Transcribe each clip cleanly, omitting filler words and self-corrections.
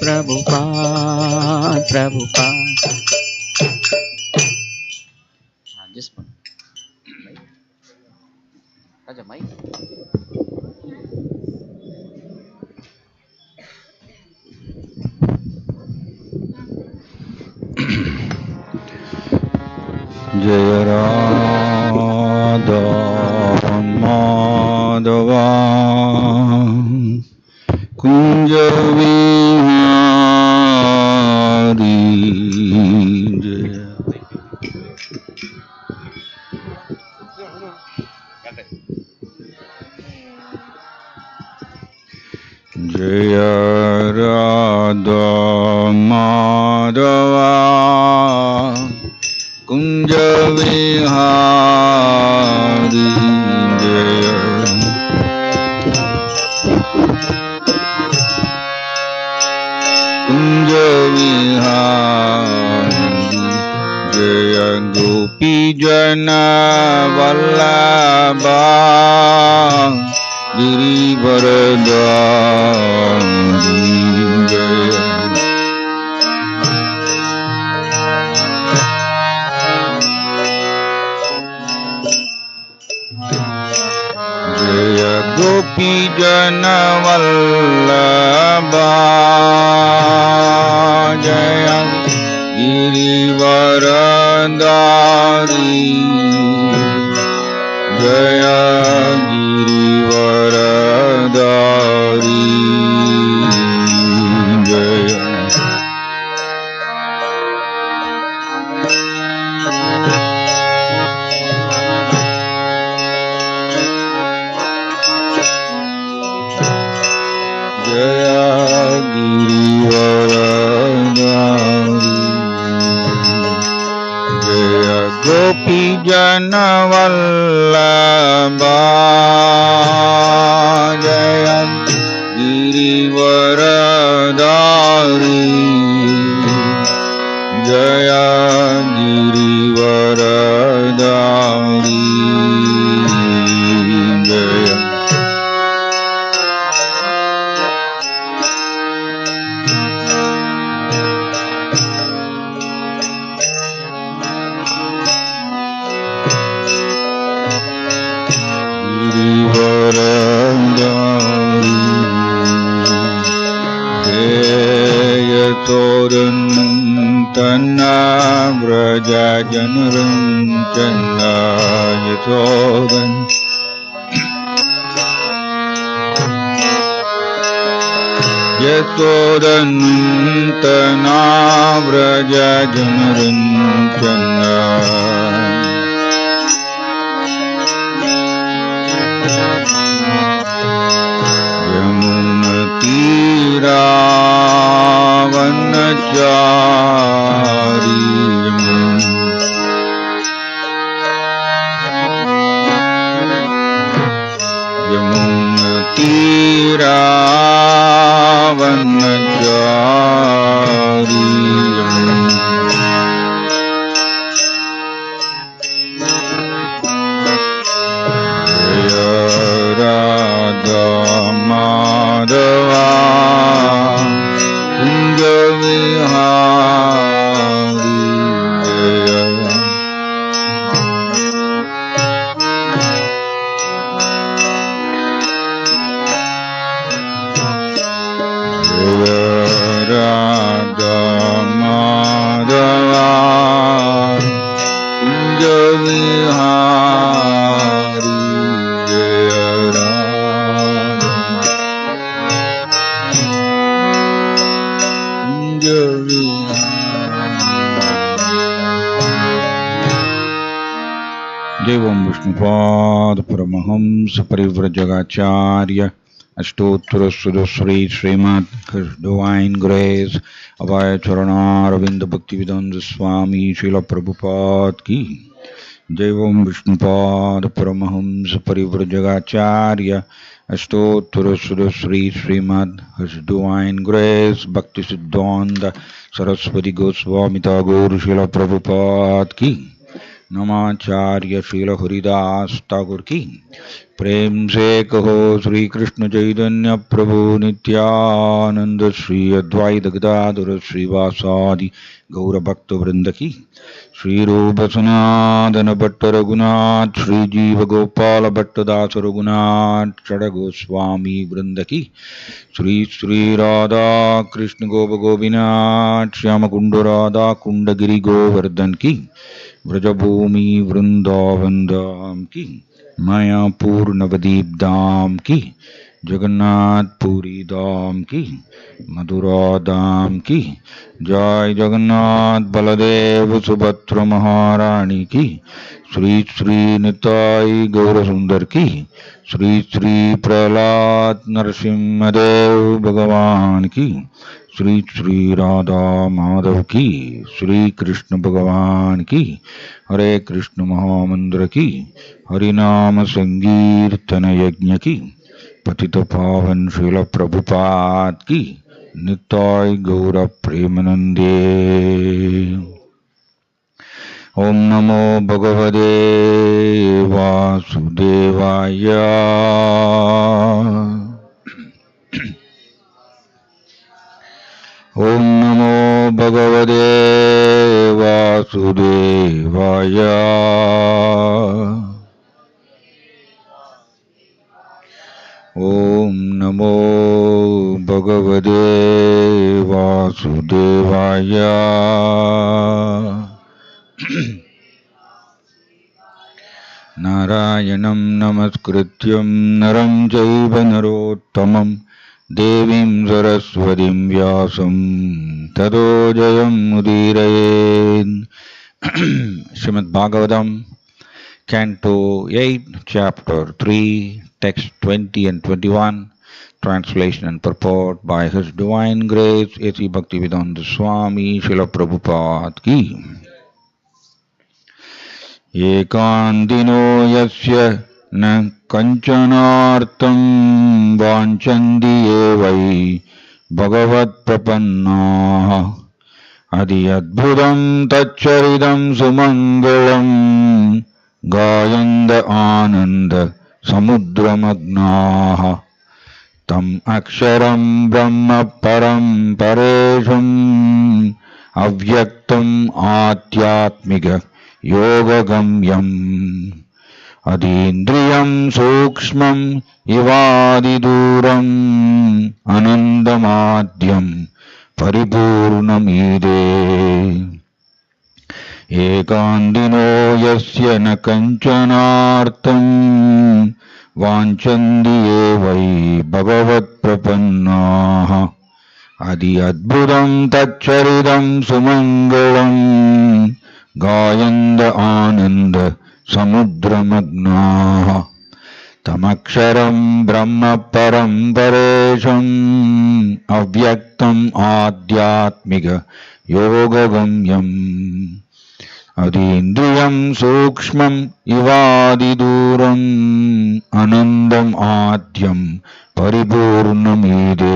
Prabhupada, Prabhupada. Just one. Raja, mic. Jaya Radha Madhava Kunja Vihari Jaya Radha Madhava Kunja Vihari Jaya Kunja Vihari Jaya Gopi Jana Vallabha Girivaradari Jaya Jaya Gopi Jana Vallabha Jaya Girivaradari Jaya Girivaradari Jaya Gopi Jana Vallabha Jaya Girivaradari Jaya Girivaradari Jaya Tana Vraja Janarancana Yathodan Yathodan Tana Vraja Janarancana Yamuna Tira Vanachari Yamuna Tira Vanachari Jaya Radha Madhava Kunja Vihari Jaya Radha Madhava Kunja Vihari Jaya Radha Kunja Vihari Devam Vishnupada Paramahamsa Parivrajagacharya Ashtottara Sudasri Srimad His Divine Grace Abhay Charana Ravinda Bhaktivedanta Swami Srila Prabhupada Ki Devam Vishnupada Paramahamsa Parivrajagacharya Ashtottara Sudasri Srimad His Divine Grace Bhakti Siddhanta Saraswati Goswami Thakur Srila Prabhupada Ki नमाचार्य शील हरिदास ठाकुर की। प्रेम से कहो श्री कृष्ण चैतन्य प्रभु नित्यानंद श्री अद्वैत गदाधर श्रीवासादि गौर भक्त वृंद की। श्री रूप सनातन भट्ट रघुनाथ श्री जीव गोपाल भट्ट दास रघुनाथ चढ़ गोस्वामी वृंद की। श्री श्री राधा कृष्ण गोप गोपीनाथ श्याम कुंड राधा कुंड गिरि गोवर्धन की। व्रजभूमि वृंदावन धाम की। मायापुर नवदीप धाम की। जगन्नाथ पुरी धाम की। मथुरा धाम की। जय जगन्नाथ बलदेव सुभद्र महारानी की। श्री श्री निताई गौर सुंदर की। श्री श्री प्रहलाद नरसिंहदेव भगवान की। श्री श्री राधा माधव की। श्री कृष्ण भगवान की। हरे कृष्ण महामंत्र की। हरिनाम संकीर्तन यज्ञ की। पतित पावन श्रील प्रभुपाद की। निताय गौर प्रेमानंदे। ओम नमो भगवते वासुदेवाय। ओम नमो भगवते वासुदेवाय। ओम नमो भगवते वासुदेवाय। नारायणं नमस्कृत्यं नरं चैव नरोत्तमं देवीं सरस्वतीं व्यासं ततो जयमुदीरयेत्। Srimad Bhagavatam, Canto 8, Chapter 3, Text 20 and 21, Translation and Purport by His Divine Grace A.C. Bhaktivedanta Swami Srila Prabhupada Ki। एकान्तिनो यस्य न कञ्चनार्थं वाञ्छन्ति ये वै भगवत्प्रपन्नाः अति अद्भुतं तच्चरितं सुमङ्गलं गायन्त आनन्द समुद्रमग्नाः तम् अक्षरं ब्रह्म परं परेशम् अव्यक्तम् आध्यात्मिक योगगम्यम् अतीन्द्रियं सूक्ष्मम् इवादिदूरम् अनन्दमाद्यम् परिपूर्णमीदे। एकान्तिनो यस्य न कञ्चनार्थम् वाञ्छन्ति ये वै भगवत्प्रपन्नाः अति अद्भुतं तच्चरितं सुमङ्गलम् गायन्त आनन्द समुद्रमग्नाः तमक्षरं ब्रह्म परं परेशम् अव्यक्तम् आध्यात्मिक योगगम्यम् अतीन्द्रियं सूक्ष्मम् इवादिदूरम् अनन्दम् आद्यम् परिपूर्णमीदे।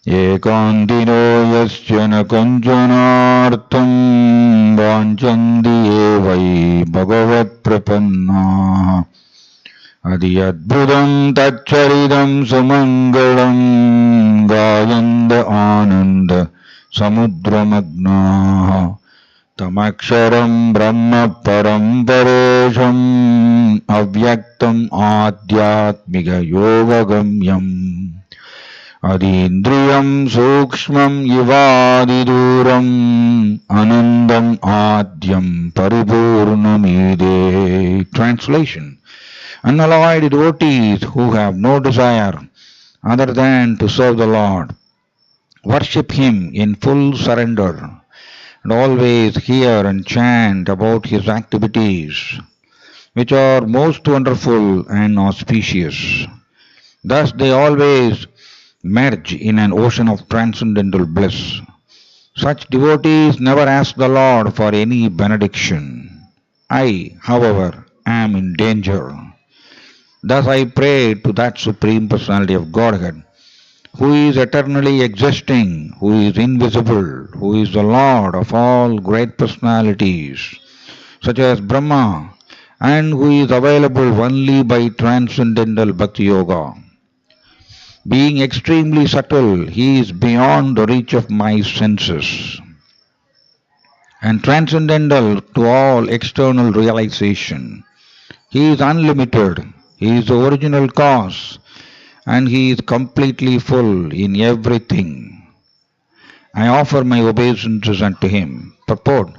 एकान्तिनो यस्य न कञ्चनार्थं वाञ्छन्ति ये वै भगवत्प्रपन्नाः अति अद्भुतं तच्चरितं सुमङ्गलं गायन्त आनन्द समुद्रमग्नाः तमक्षरं ब्रह्म परं परेशम् अव्यक्तम् आध्यात्मिक योगगम्यम् अतीन्द्रियं सूक्ष्मम् इवादिदूरम् अनन्दम् आद्यम् परिपूर्णमीदे। Translation: Unalloyed devotees who have no desire other than to serve the Lord worship Him in full surrender and always hear and chant about His activities, which are most wonderful and auspicious. Thus they always merge in an ocean of transcendental bliss. Such devotees never ask the Lord for any benediction. I, however, am in danger. Thus I pray to that Supreme Personality of Godhead who is eternally existing, who is invisible, who is the Lord of all great personalities, such as Brahma, and who is available only by transcendental Bhakti Yoga. Being extremely subtle, he is beyond the reach of my senses and transcendental to all external realization. He is unlimited, he is the original cause, and he is completely full in everything. I offer my obeisances unto him. Purport.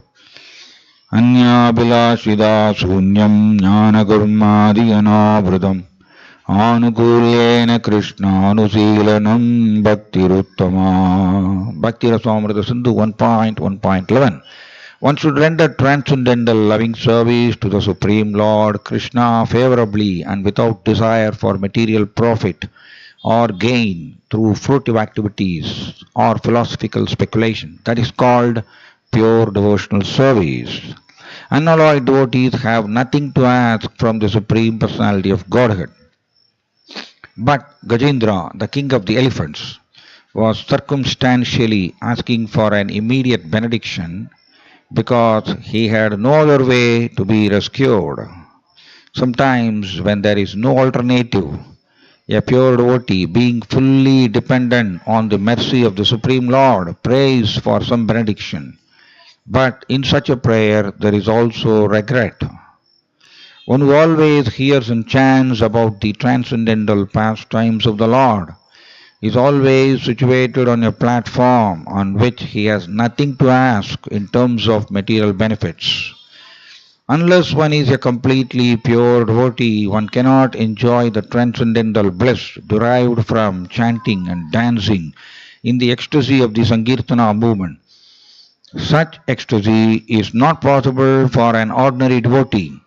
Anyabhilashida sunyam jnanagurmadi anavridam anukulyena krishna anusilanam bhaktiruttama. Bhakti Rasamrita Sindhu 1.1.11. One should render transcendental loving service to the Supreme Lord Krishna favorably and without desire for material profit or gain through fruitive activities or philosophical speculation. That is called pure devotional service. Unalloyed devotees have nothing to ask from the Supreme Personality of Godhead. But Gajendra, the king of the elephants, was circumstantially asking for an immediate benediction because he had no other way to be rescued. Sometimes, when there is no alternative, a pure devotee, being fully dependent on the mercy of the Supreme Lord, prays for some benediction. But in such a prayer, there is also regret. One who always hears and chants about the transcendental pastimes of the Lord is always situated on a platform on which he has nothing to ask in terms of material benefits. Unless one is a completely pure devotee, one cannot enjoy the transcendental bliss derived from chanting and dancing in the ecstasy of the Sankirtana movement. Such ecstasy is not possible for an ordinary devotee.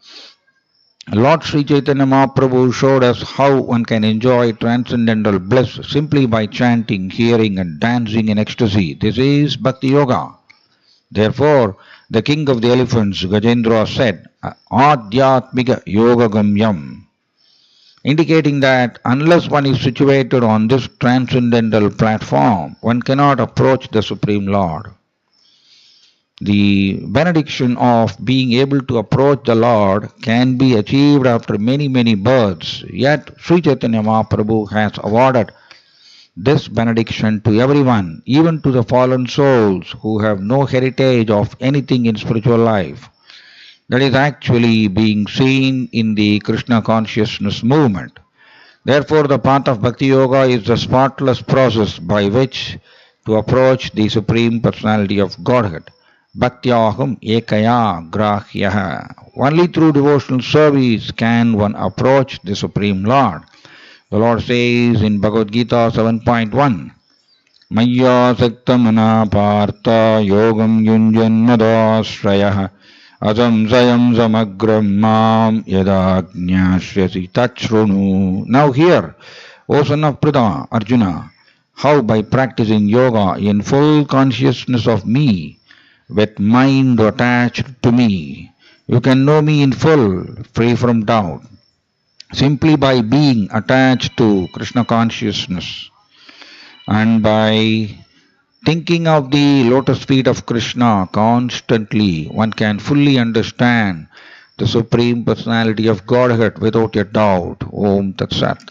Lord Sri Chaitanya Mahaprabhu showed us how one can enjoy transcendental bliss simply by chanting, hearing and dancing in ecstasy. This is Bhakti Yoga. Therefore, the king of the elephants, Gajendra, said, Adhyatmika Yoga Gamyam, indicating that unless one is situated on this transcendental platform, one cannot approach the Supreme Lord. The benediction of being able to approach the Lord can be achieved after many, many births. Yet, Sri Chaitanya Mahaprabhu has awarded this benediction to everyone, even to the fallen souls who have no heritage of anything in spiritual life. That is actually being seen in the Krishna consciousness movement. Therefore, the path of Bhakti Yoga is the spotless process by which to approach the Supreme Personality of Godhead. Bhaktyaham ekaya grahyaha. Only through devotional service can one approach the Supreme Lord. The Lord says in Bhagavad Gita 7.1, Maya saktamana partha yogam yunjan madashrayah asamsayam samagram mam yadagnyashrasi tachrunu. Now hear, O son of Pritha, Arjuna, how by practicing yoga in full consciousness of me, with mind attached to me, you can know me in full, free from doubt, simply by being attached to Krishna consciousness and by thinking of the lotus feet of Krishna constantly. One can fully understand the Supreme Personality of Godhead without a doubt. Om Tat Sat.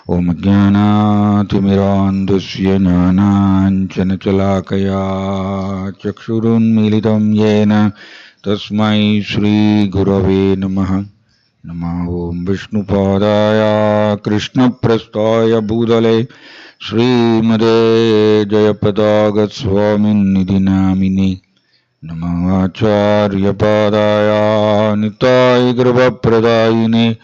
Om Jnanatimirandusya Jnananjanachalakaya Chakshurunmilitam Yena Tasmai Shri Gurave Namaha. Namo Om Vishnupadaya Krishna Prasthaya Bhudale Srimade Jayapadagat Swamin Nidhinamini. Namo Acharya Padaya Nitai Grava Pradayine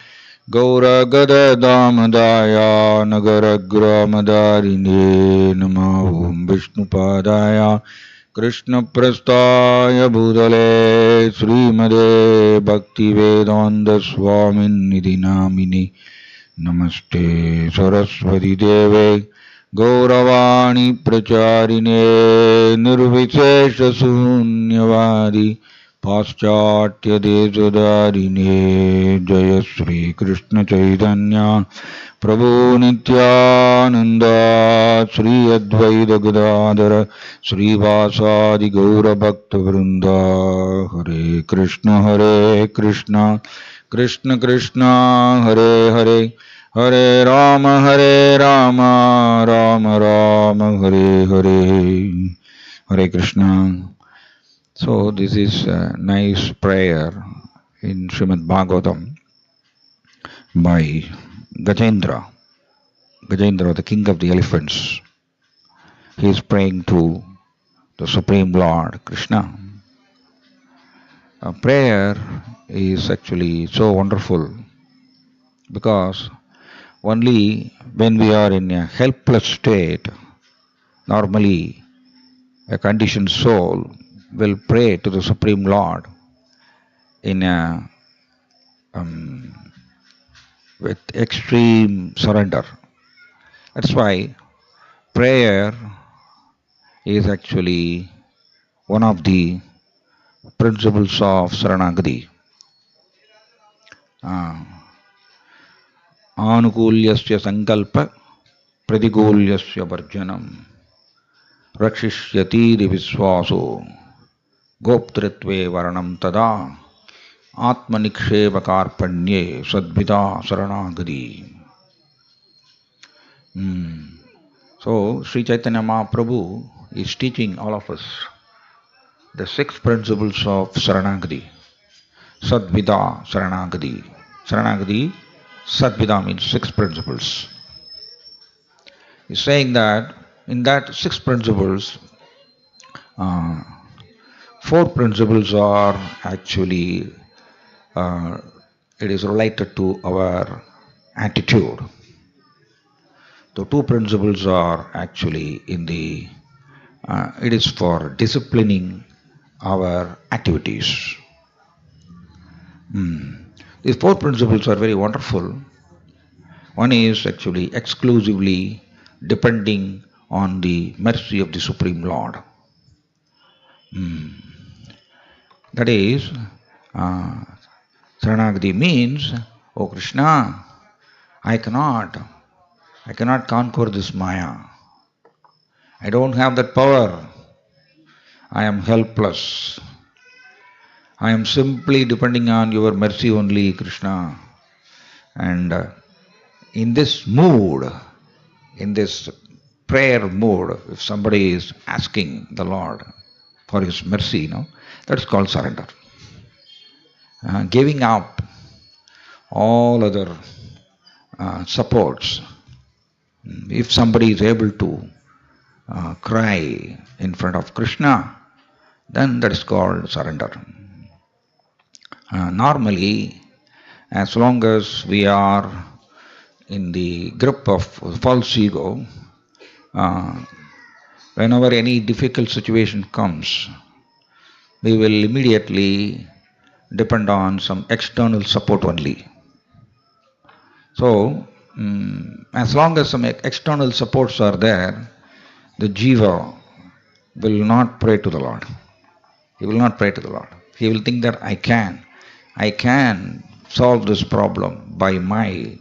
Gaura Gada Damadaya Nagara Gramadarine. Namo Om Vishnupadaya Krishna Prasthaya Bhudale Srimade Bhakti Vedanta Swamin Nidhinamini. Namaste Saraswati Deve Gauravani Pracharine Nirvishesha Sunyavadi पाश्चात्य देशधारिणे जय श्री कृष्ण चैतन्य प्रभु नित्यानंद श्री अद्वैत गदाधर श्रीवासादि गौर भक्त वृंद हरे Krishna Krishna Krishna Hare Hare Hare Ram Ram Ram Hare Hare Hare Krishna. So this is a nice prayer in Srimad Bhagavatam by Gajendra, the king of the elephants. He is praying to the Supreme Lord Krishna. A prayer is actually so wonderful because only when we are in a helpless state, normally a conditioned soul will pray to the Supreme Lord in a with extreme surrender. That's why prayer is actually one of the principles of Saranagati. Anukulyasya sankalpa pratikulyasya varjanam rakshishyati viswaso goptritve varanam tada atmaniksheva sadvita saranagati. So Sri Chaitanya Mahaprabhu is teaching all of us the 6 principles of Saranagati. Sadvita Saranagati. Saranagati, Sadvita means 6 principles. He's saying that in that 6 principles, 4 principles are actually, it is related to our attitude. The 2 principles are actually in the, it is for disciplining our activities. These 4 principles are very wonderful. One is actually exclusively depending on the mercy of the Supreme Lord. That is, Saranagati means, oh Krishna, I cannot conquer this Maya. I don't have that power. I am helpless. I am simply depending on your mercy only, Krishna. And in this mood, in this prayer mood, if somebody is asking the Lord for His mercy, that's called surrender. Giving up all other supports. If somebody is able to cry in front of Krishna, then that is called surrender. Normally, as long as we are in the grip of false ego, whenever any difficult situation comes, we will immediately depend on some external support only. So, as long as some external supports are there, the jiva will not pray to the Lord. He will not pray to the Lord. He will think that I can solve this problem by my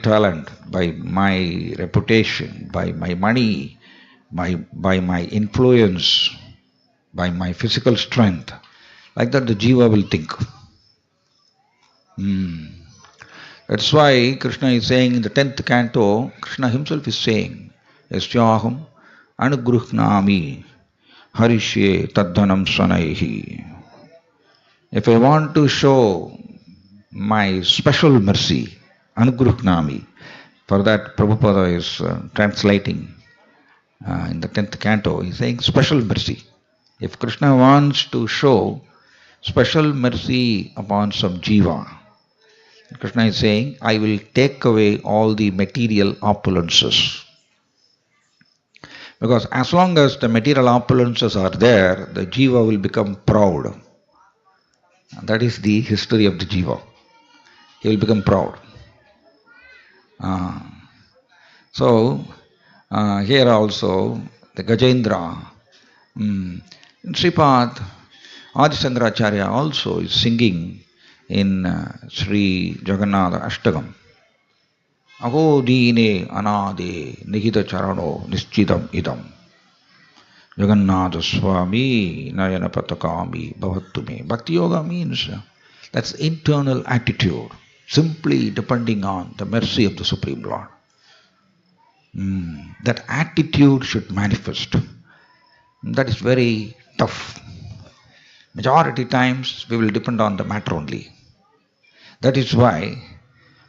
talent, by my reputation, by my money, by my influence, by my physical strength. Like that the jiva will think. That's why Krishna is saying in the 10th canto, Krishna himself is saying, Yasyaham anugruhnami harishye tadhanam svanaihi. If I want to show my special mercy, anugruhnami, for that Prabhupada is translating in the 10th canto, he's saying special mercy. If Krishna wants to show special mercy upon some jiva, Krishna is saying, I will take away all the material opulences. Because as long as the material opulences are there, the jiva will become proud. And that is the history of the jiva. He will become proud. So, here also, the Gajendra, in Sripad, Adi Shankaracharya also is singing in Sri Jagannath Ashtagam. Aho dine anade nihita charano nischidam idam. Jagannath Swami Nayana Patakami Bhavattume. Bhakti Yoga means that's internal attitude, simply depending on the mercy of the Supreme Lord. That attitude should manifest. That is very tough. Majority times we will depend on the matter only. That is why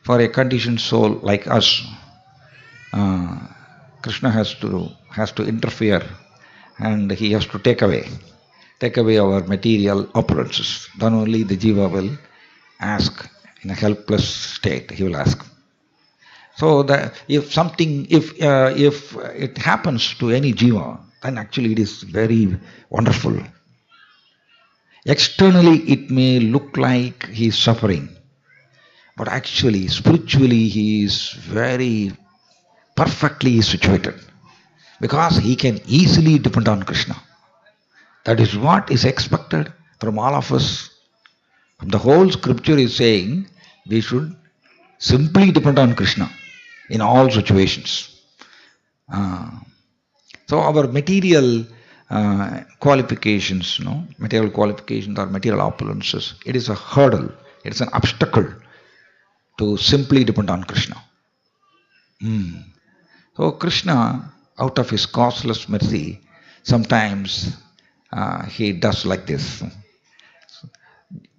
for a conditioned soul like us, Krishna has to interfere, and he has to take away our material opulences. Then only the jiva will ask in a helpless state. He will ask. So that if it happens to any jiva, then actually it is very wonderful. Externally it may look like he is suffering, but actually spiritually he is very perfectly situated, because he can easily depend on Krishna. That is what is expected from all of us. The whole scripture is saying we should simply depend on Krishna in all situations. So our material qualifications or material opulences, it is a hurdle, it is an obstacle to simply depend on Krishna. So Krishna, out of his causeless mercy, sometimes he does like this,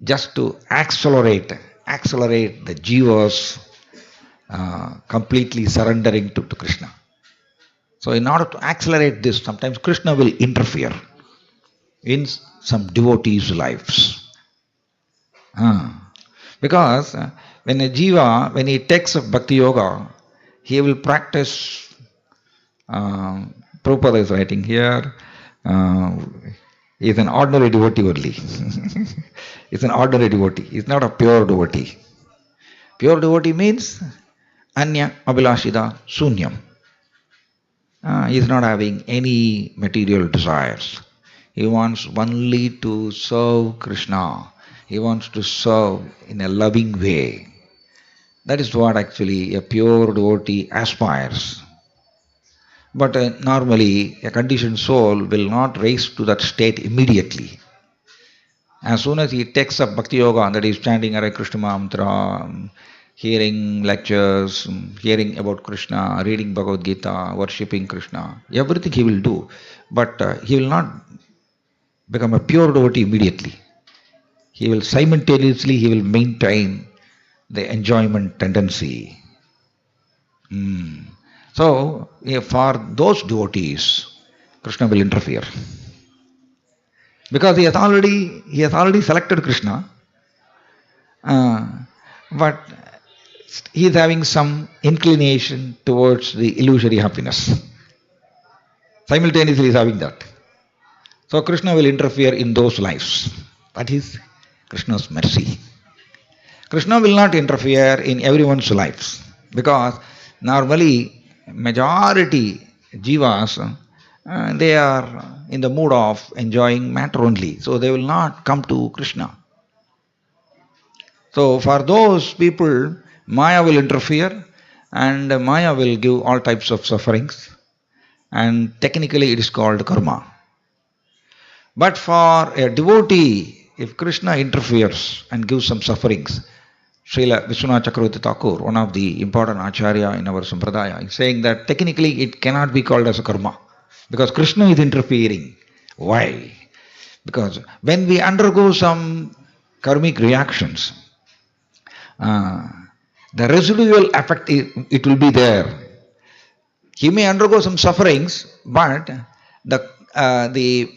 just to accelerate the jivas completely surrendering to Krishna. So in order to accelerate this, sometimes Krishna will interfere in some devotees' lives. Because when a jiva, when he takes up bhakti yoga, he will practice, Prabhupada is writing here, he is an ordinary devotee only. He is an ordinary devotee. He is not a pure devotee. Pure devotee means anya abhilashida sunyam. He is not having any material desires. He wants only to serve Krishna. He wants to serve in a loving way. That is what actually a pure devotee aspires. But normally a conditioned soul will not raise to that state immediately. As soon as he takes up bhakti yoga, that is chanting Hare Krishna mantra, hearing lectures, hearing about Krishna, reading Bhagavad Gita, worshipping Krishna, everything he will do. But he will not become a pure devotee immediately. He will simultaneously maintain the enjoyment tendency. So for those devotees, Krishna will interfere. Because he has already selected Krishna, but he is having some inclination towards the illusory happiness. Simultaneously he is having that. So Krishna will interfere in those lives. That is Krishna's mercy. Krishna will not interfere in everyone's lives, because normally majority jivas, they are in the mood of enjoying matter only. So they will not come to Krishna. So for those people, Maya will interfere, and Maya will give all types of sufferings, and technically it is called karma. But for a devotee, if Krishna interferes and gives some sufferings, Srila Vishwanath Chakravarti Thakur, one of the important acharya in our sampradaya, is saying that technically it cannot be called as a karma, because Krishna is interfering. Why? Because when we undergo some karmic reactions, the residual effect, it will be there. He may undergo some sufferings, but the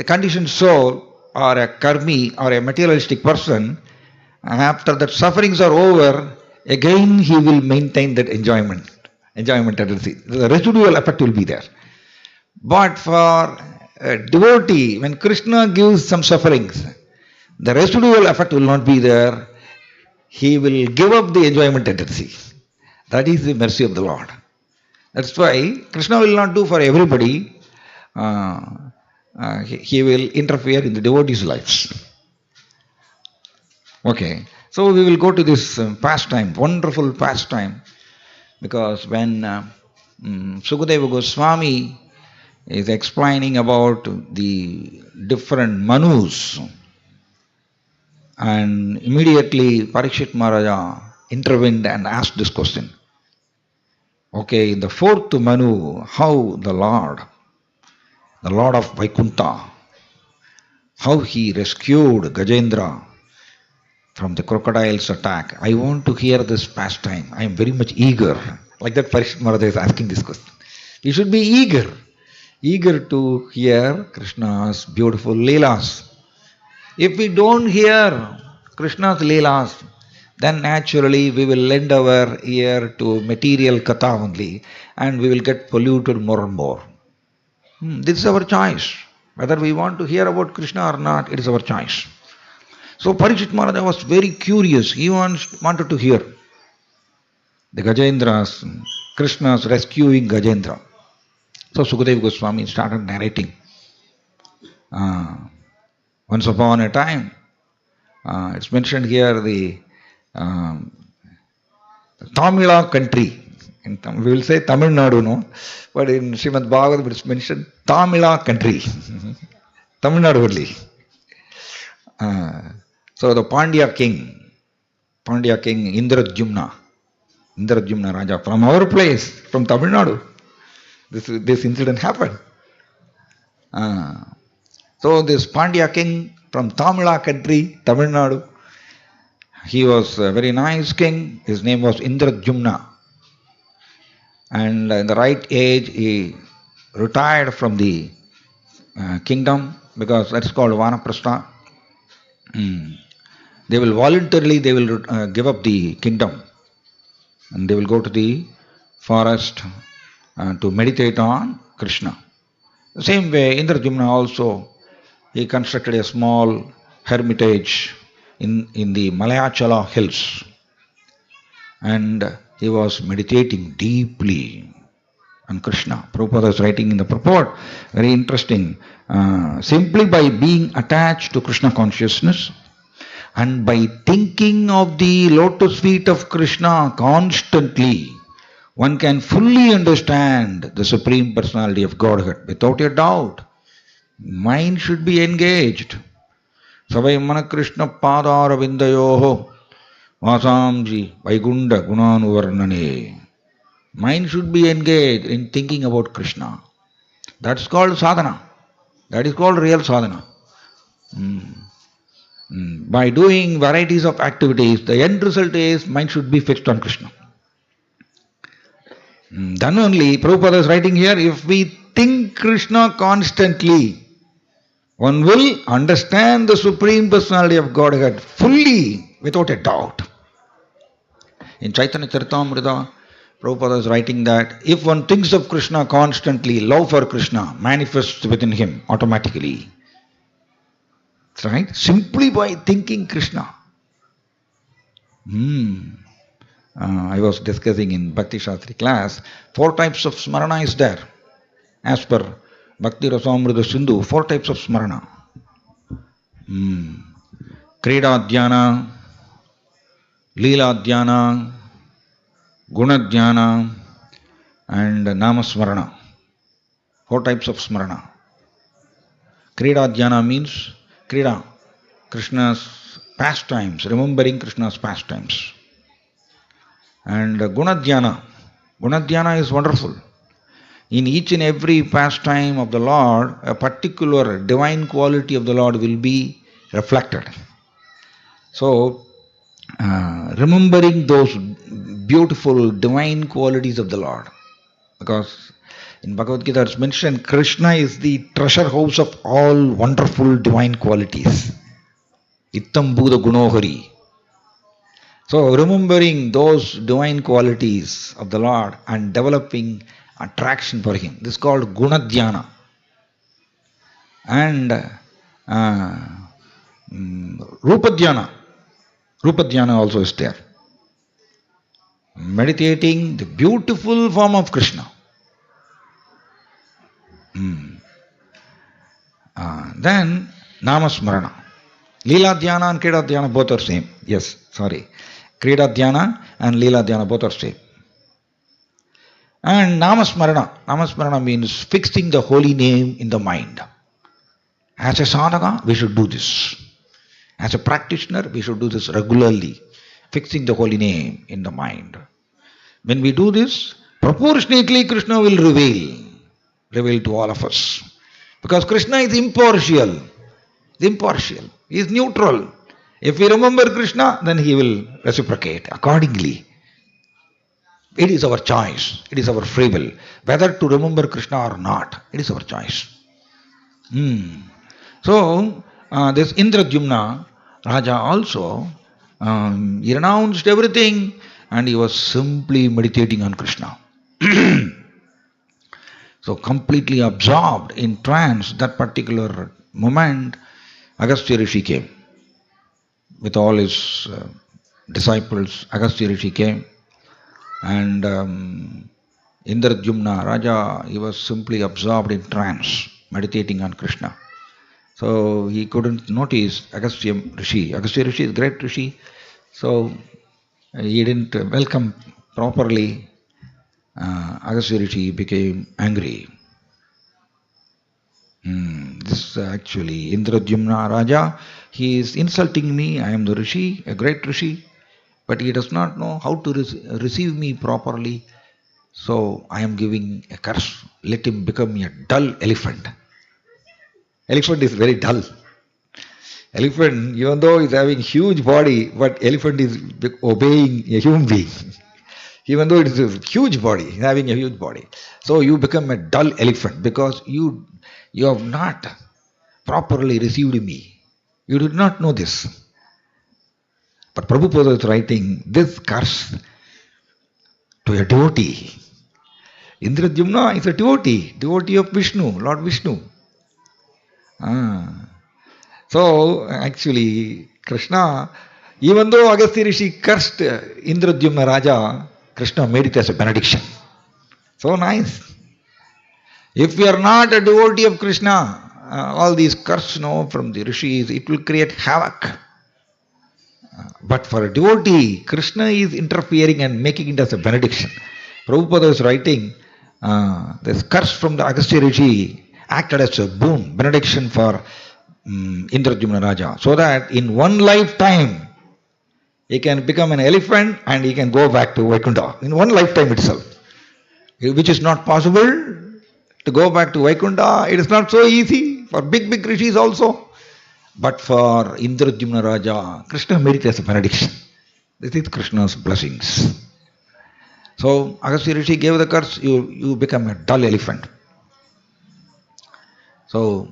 conditioned soul or a karmi or a materialistic person, after that sufferings are over, again he will maintain that enjoyment tendency. The residual effect will be there. But for a devotee, when Krishna gives some sufferings, the residual effect will not be there. He will give up the enjoyment tendency. That is the mercy of the Lord. That's why Krishna will not do for everybody he will interfere in the devotees' lives. Okay, so we will go to this pastime, wonderful pastime, because when Sukadeva Goswami is explaining about the different manus, and immediately Parikshit Maharaja intervened and asked this question. Okay, in the fourth manu, how the Lord of Vaikuntha, how he rescued Gajendra from the crocodile's attack. I want to hear this pastime. I am very much eager. Like that, Parikshit Maharaja is asking this question. You should be eager to hear Krishna's beautiful Leelas. If we don't hear Krishna's Leelas, then naturally we will lend our ear to material katha only, and we will get polluted more and more. This is our choice. Whether we want to hear about Krishna or not, it is our choice. So Parikshit Maharaja was very curious. He wanted to hear the Gajendra's, Krishna's rescuing Gajendra. So Sukadeva Goswami started narrating. Once upon a time, it's mentioned here the Tamila country. We will say Tamil Nadu, no? But in Srimad Bhagavatam it's mentioned Tamila country. Tamil Nadu only. So the Pandya king Indradyumna Raja, from our place, from Tamil Nadu, this incident happened. So this Pandya king from Tamila country, Tamil Nadu, he was a very nice king. His name was Indradyumna. And in the right age, he retired from the kingdom, because that's called Vanaprastha. They will voluntarily give up the kingdom, and they will go to the forest to meditate on Krishna. The same way, Indradyumna also, he constructed a small hermitage in the Malayachala hills, and he was meditating deeply on Krishna. Prabhupada is writing in the purport, very interesting. Simply by being attached to Krishna consciousness and by thinking of the lotus feet of Krishna constantly, one can fully understand the Supreme Personality of Godhead without a doubt. Mind should be engaged. Savai mana Krishna padara vindayoho vasamji vaigunda gunanuvarnane. Mind should be engaged in thinking about Krishna. That's called sadhana. That is called real sadhana. By doing varieties of activities, the end result is mind should be fixed on Krishna. Then only, Prabhupada is writing here, if we think Krishna constantly, one will understand the Supreme Personality of Godhead fully, without a doubt. In Chaitanya Charitamrita, Prabhupada is writing that if one thinks of Krishna constantly, love for Krishna manifests within him automatically. That's right? Simply by thinking Krishna. I was discussing in Bhakti Shastri class, 4 types of smarana is there. As per Bhakti Rasamrita Sindhu, 4 types of smarana. Krida Dhyana, Leela Dhyana, Guna Dhyana, and Nama Smarana. 4 types of smarana. Krida Dhyana means Krida, Krishna's pastimes, remembering Krishna's pastimes. And Guna Dhyana is wonderful. In each and every pastime of the Lord, a particular divine quality of the Lord will be reflected. So, remembering those beautiful divine qualities of the Lord. Because in Bhagavad Gita it's mentioned, Krishna is the treasure house of all wonderful divine qualities. Ittam Buddha Gunohari. So remembering those divine qualities of the Lord and developing attraction for Him. This is called Guna Dhyana. And Rupa Dhyana. Rupa Dhyana also is there. Meditating the beautiful form of Krishna. Then Namasmarana. Leela Dhyana and Krida Dhyana both are same. Yes, sorry. Krida Dhyana and Leela Dhyana both are same. And Namasmarana means fixing the holy name in the mind. As a sadhaka, we should do this. As a practitioner, we should do this regularly, fixing the holy name in the mind. When we do this, proportionately Krishna will reveal to all of us. Because Krishna is impartial. He is neutral. If we remember Krishna, then he will reciprocate accordingly. It is our choice. It is our free will. Whether to remember Krishna or not, it is our choice. So, this Indradyumna Raja also, he renounced everything and he was simply meditating on Krishna. So, completely absorbed in trance, that particular moment, Agastya Rishi came. With all his disciples, Agastya Rishi came. And Indradyumna Raja, he was simply absorbed in trance, meditating on Krishna. So he couldn't notice Agastya Rishi. Agastya Rishi is great Rishi. So he didn't welcome properly. Agastya Rishi became angry. This actually Indradyumna Raja, he is insulting me. I am the Rishi, a great Rishi. But he does not know how to receive me properly. So I am giving a curse. Let him become a dull elephant. Elephant is very dull. Elephant, even though is having huge body, but elephant is obeying a human being. Even though it is a huge body, having a huge body. So you become a dull elephant because you have not properly received me. You did not know this. But Prabhupada is writing this curse to a devotee. Indradyumna is a devotee of Vishnu, Lord Vishnu. So actually Krishna, even though Agastya Rishi cursed Indradyumna Raja, Krishna made it as a benediction. So nice. If we are not a devotee of Krishna, all these curses from the rishis, it will create havoc. But for a devotee, Krishna is interfering and making it as a benediction. Prabhupada is writing, this curse from the Agastya Rishi acted as a boon, benediction for Indradyumna Raja, so that in one lifetime he can become an elephant and he can go back to Vaikuntha. In one lifetime itself. Which is not possible to go back to Vaikuntha. It is not so easy for big rishis also. But for Indradyumna Raja, Krishna made it as a benediction. This is Krishna's blessings. So Agastya Rishi gave the curse, you become a dull elephant. So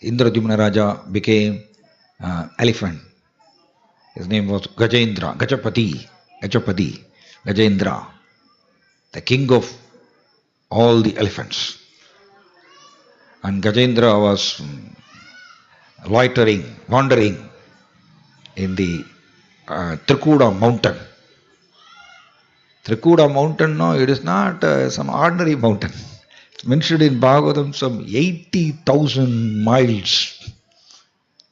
Indradyumna Raja became elephant. His name was Gajapati, Gajendra, the king of all the elephants. And Gajendra was wandering in the Trikuda mountain. Trikuda mountain, no, it is not some ordinary mountain. It's mentioned in Bhagavatam some 80,000 miles.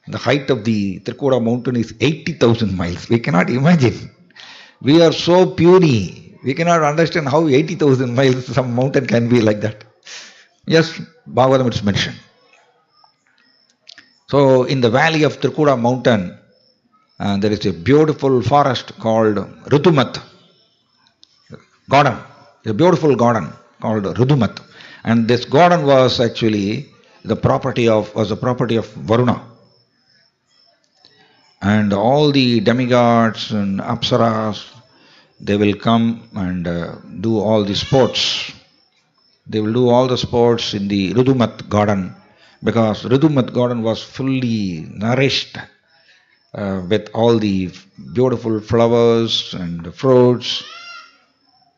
The height of the Trikuda mountain is 80,000 miles. We cannot imagine. We are so puny. We cannot understand how 80,000 miles some mountain can be like that. Yes, Bhagavatam is mentioned. So in the valley of Trikuda mountain, there is a beautiful forest called Rutumat. Garden. A beautiful garden called Rutumat. And this garden was actually the property of Varuna. And all the demigods and apsaras, they will come and do all the sports. They will do all the sports in the Rutumat garden, because Rutumat garden was fully nourished with all the beautiful flowers and fruits.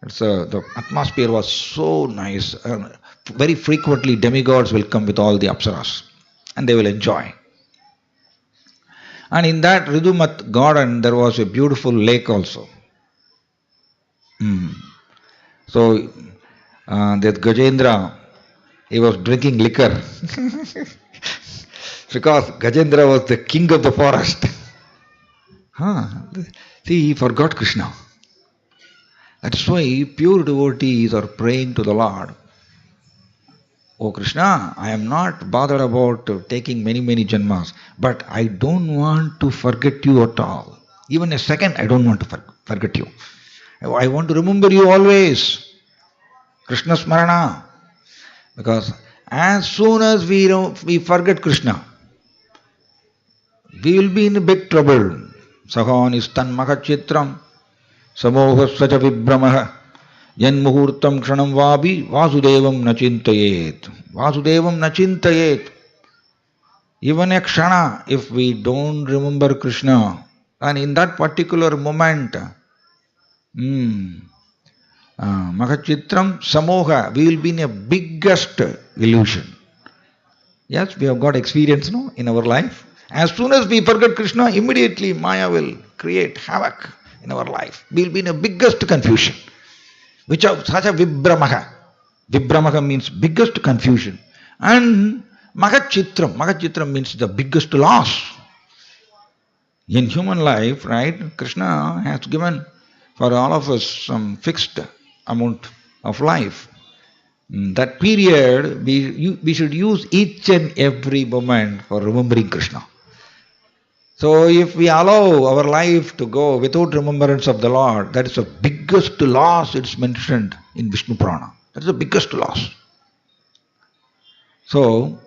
The atmosphere was so nice. Very frequently demigods will come with all the apsaras and they will enjoy. And in that Rutumat garden there was a beautiful lake also. So that Gajendra, he was drinking liquor. because Gajendra was the king of the forest. See, he forgot Krishna. That's why pure devotees are praying to the Lord. Oh Krishna, I am not bothered about taking many, many janmas, but I don't want to forget you at all. Even a second, I don't want to forget you. I want to remember you always. Krishna Smarana. Because as soon as we forget Krishna, we will be in big trouble. Sahanistan makachitram samohasvaja vibramaha yanmuhurtam kshanam vabi vasudevam nachintayet. Vasudevam nachintayet. Even a kshana, if we don't remember Krishna, and in that particular moment, Makachitram Samoha, we will be in a biggest illusion. Yes, we have got experience in our life. As soon as we forget Krishna, immediately Maya will create havoc in our life. We will be in a biggest confusion. Which of such a Vibramaha. Vibramaha means biggest confusion. And Makachitram means the biggest loss. In human life, right, Krishna has given for all of us some fixed amount of life. That period, we should use each and every moment for remembering Krishna. So if we allow our life to go without remembrance of the Lord, that is the biggest loss. It's mentioned in Vishnu Purana. That is the biggest loss. So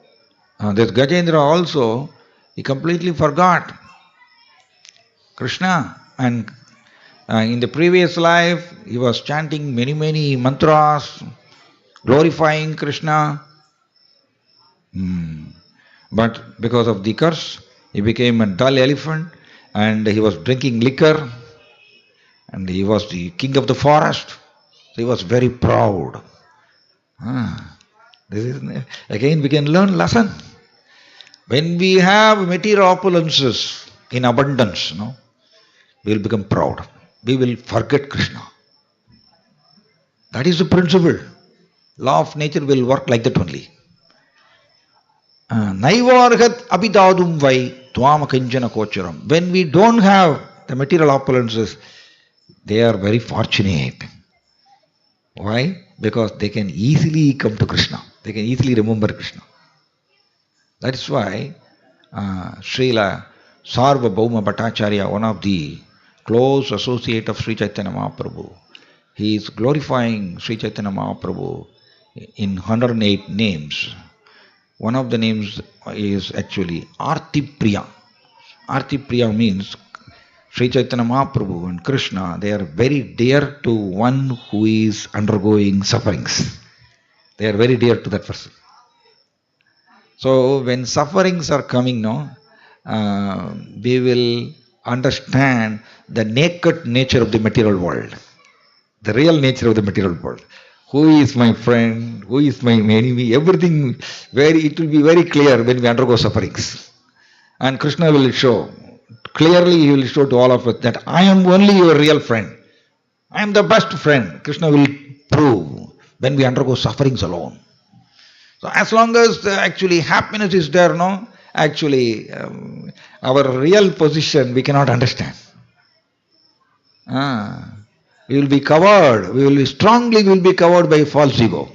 this Gajendra also, he completely forgot Krishna, and in the previous life he was chanting many, many mantras, glorifying Krishna. But because of the curse, he became a dull elephant and he was drinking liquor and he was the king of the forest. So he was very proud. Again we can learn lesson. When we have material opulences in abundance, we will become proud. We will forget Krishna. That is the principle. Law of nature will work like that only. Naivarhat abhidadum vai tvama kanjana kocharam. When we don't have the material opulences, they are very fortunate. Why? Because they can easily come to Krishna. They can easily remember Krishna. That is why Srila Sarvabhauma Bhattacharya, one of the close associate of Sri Chaitanya Mahaprabhu, he is glorifying Sri Chaitanya Mahaprabhu in 108 names. One of the names is actually Arti Priya. Arti Priya means Sri Chaitanya Mahaprabhu and Krishna, they are very dear to one who is undergoing sufferings. They are very dear to that person. So when sufferings are coming, we will understand the naked nature of the material world, the real nature of the material world. Who is my friend? Who is my enemy? Everything, it will be very clear when we undergo sufferings. And Krishna will show, clearly he will show to all of us that I am only your real friend. I am the best friend. Krishna will prove when we undergo sufferings alone. So as long as actually happiness is there, actually our real position we cannot understand. We will be covered, we will be covered by false ego.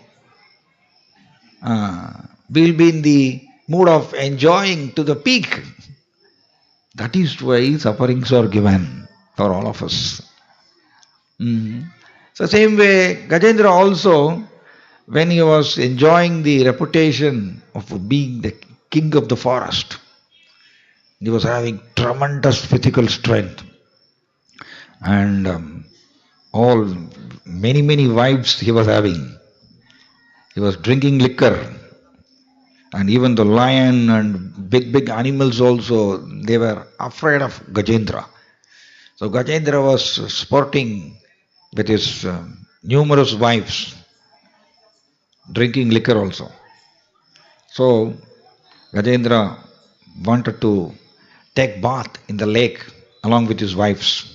We will be in the mood of enjoying to the peak. That is why sufferings are given for all of us. So same way, Gajendra also, when he was enjoying the reputation of being the king of the forest, he was having tremendous physical strength and many wives he was having. He was drinking liquor, and even the lion and big animals also, they were afraid of Gajendra. So Gajendra was sporting with his numerous wives, drinking liquor also. So Gajendra wanted to take bath in the lake along with his wives.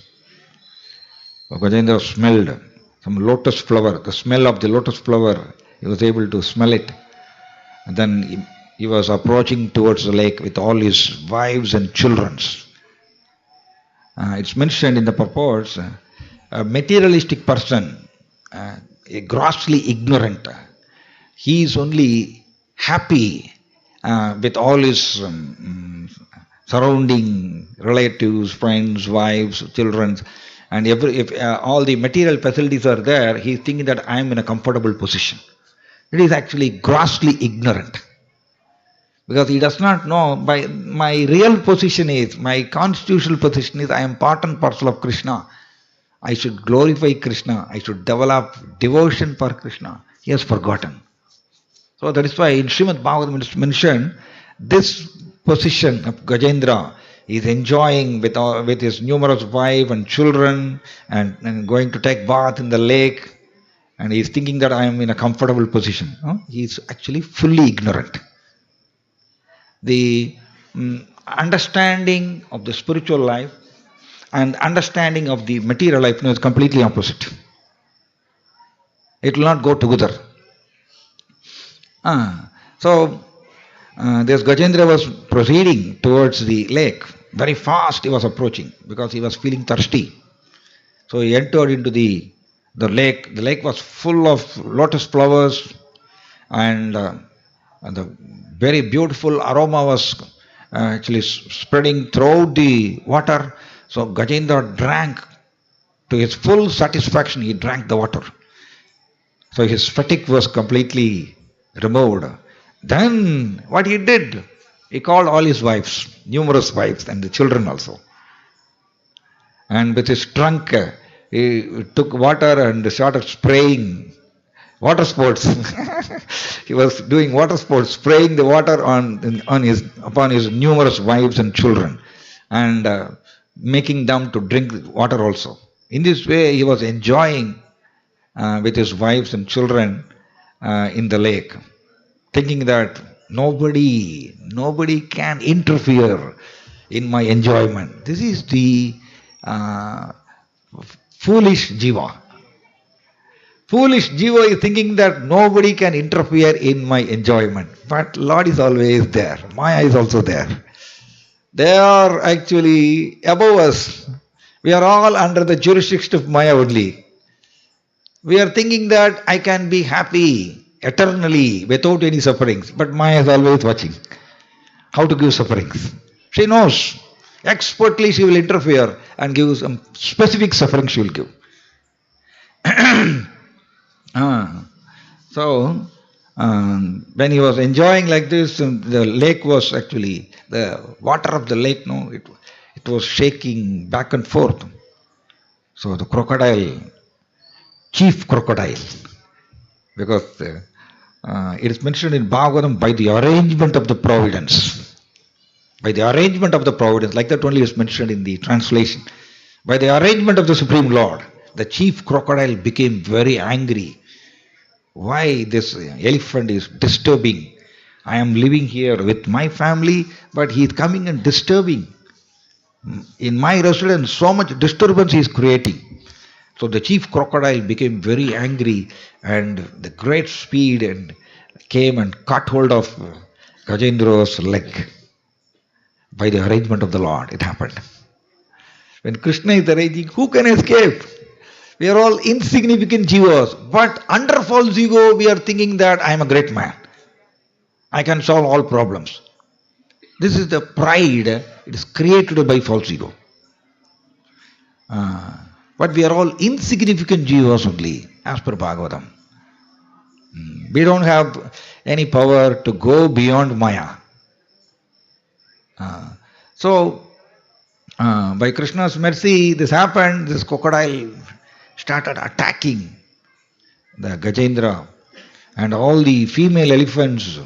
So Gajendra smelled some lotus flower, the smell of the lotus flower, he was able to smell it. And then he was approaching towards the lake with all his wives and children. It's mentioned in the purports, a materialistic person, a grossly ignorant, he is only happy with all his surrounding relatives, friends, wives, children, and if all the material facilities are there, he is thinking that I am in a comfortable position. It is actually grossly ignorant. Because he does not know, my real position is, my constitutional position is, I am part and parcel of Krishna. I should glorify Krishna. I should develop devotion for Krishna. He has forgotten. So that is why in Srimad Bhagavatam it is mentioned, this position of Gajendra is enjoying with his numerous wife and children and going to take bath in the lake, and he is thinking that I am in a comfortable position. He is actually fully ignorant. The understanding of the spiritual life and understanding of the material life is completely opposite. It will not go together. So this Gajendra was proceeding towards the lake. Very fast he was approaching because he was feeling thirsty. So he entered into the lake. The lake was full of lotus flowers, and the very beautiful aroma was actually spreading throughout the water. So Gajendra drank to his full satisfaction. He drank the water. So his fatigue was completely removed. Then what he did, he called all his wives, numerous wives, and the children also. And with his trunk, he took water and started spraying water sports. He was doing water sports, spraying the water upon his numerous wives and children, and making them to drink water also. In this way, he was enjoying with his wives and children in the lake, thinking that nobody can interfere in my enjoyment. This is the foolish jiva. Foolish jiva is thinking that nobody can interfere in my enjoyment. But Lord is always there. Maya is also there. They are actually above us. We are all under the jurisdiction of Maya only. We are thinking that I can be happy eternally without any sufferings. But Maya is always watching how to give sufferings. She knows. Expertly she will interfere and give some specific suffering she will give. So when he was enjoying like this, the lake was actually, the water of the lake, it was shaking back and forth. So the crocodile, chief crocodile, because it is mentioned in Bhagavatam, by the arrangement of the providence. By the arrangement of the providence, like that only is mentioned in the translation. By the arrangement of the Supreme Lord, the chief crocodile became very angry. Why this elephant is disturbing? I am living here with my family, but he is coming and disturbing. In my residence, so much disturbance he is creating. So the chief crocodile became very angry, and the great speed and came and caught hold of Gajendra's leg. By the arrangement of the Lord, it happened. When Krishna is arranging, who can escape? We are all insignificant jivas, but under false ego we are thinking that I am a great man. I can solve all problems. This is the pride, it is created by false ego. But we are all insignificant jivas only, as per Bhagavatam. We don't have any power to go beyond Maya. So, by Krishna's mercy, this happened. This crocodile started attacking the Gajendra, and all the female elephants,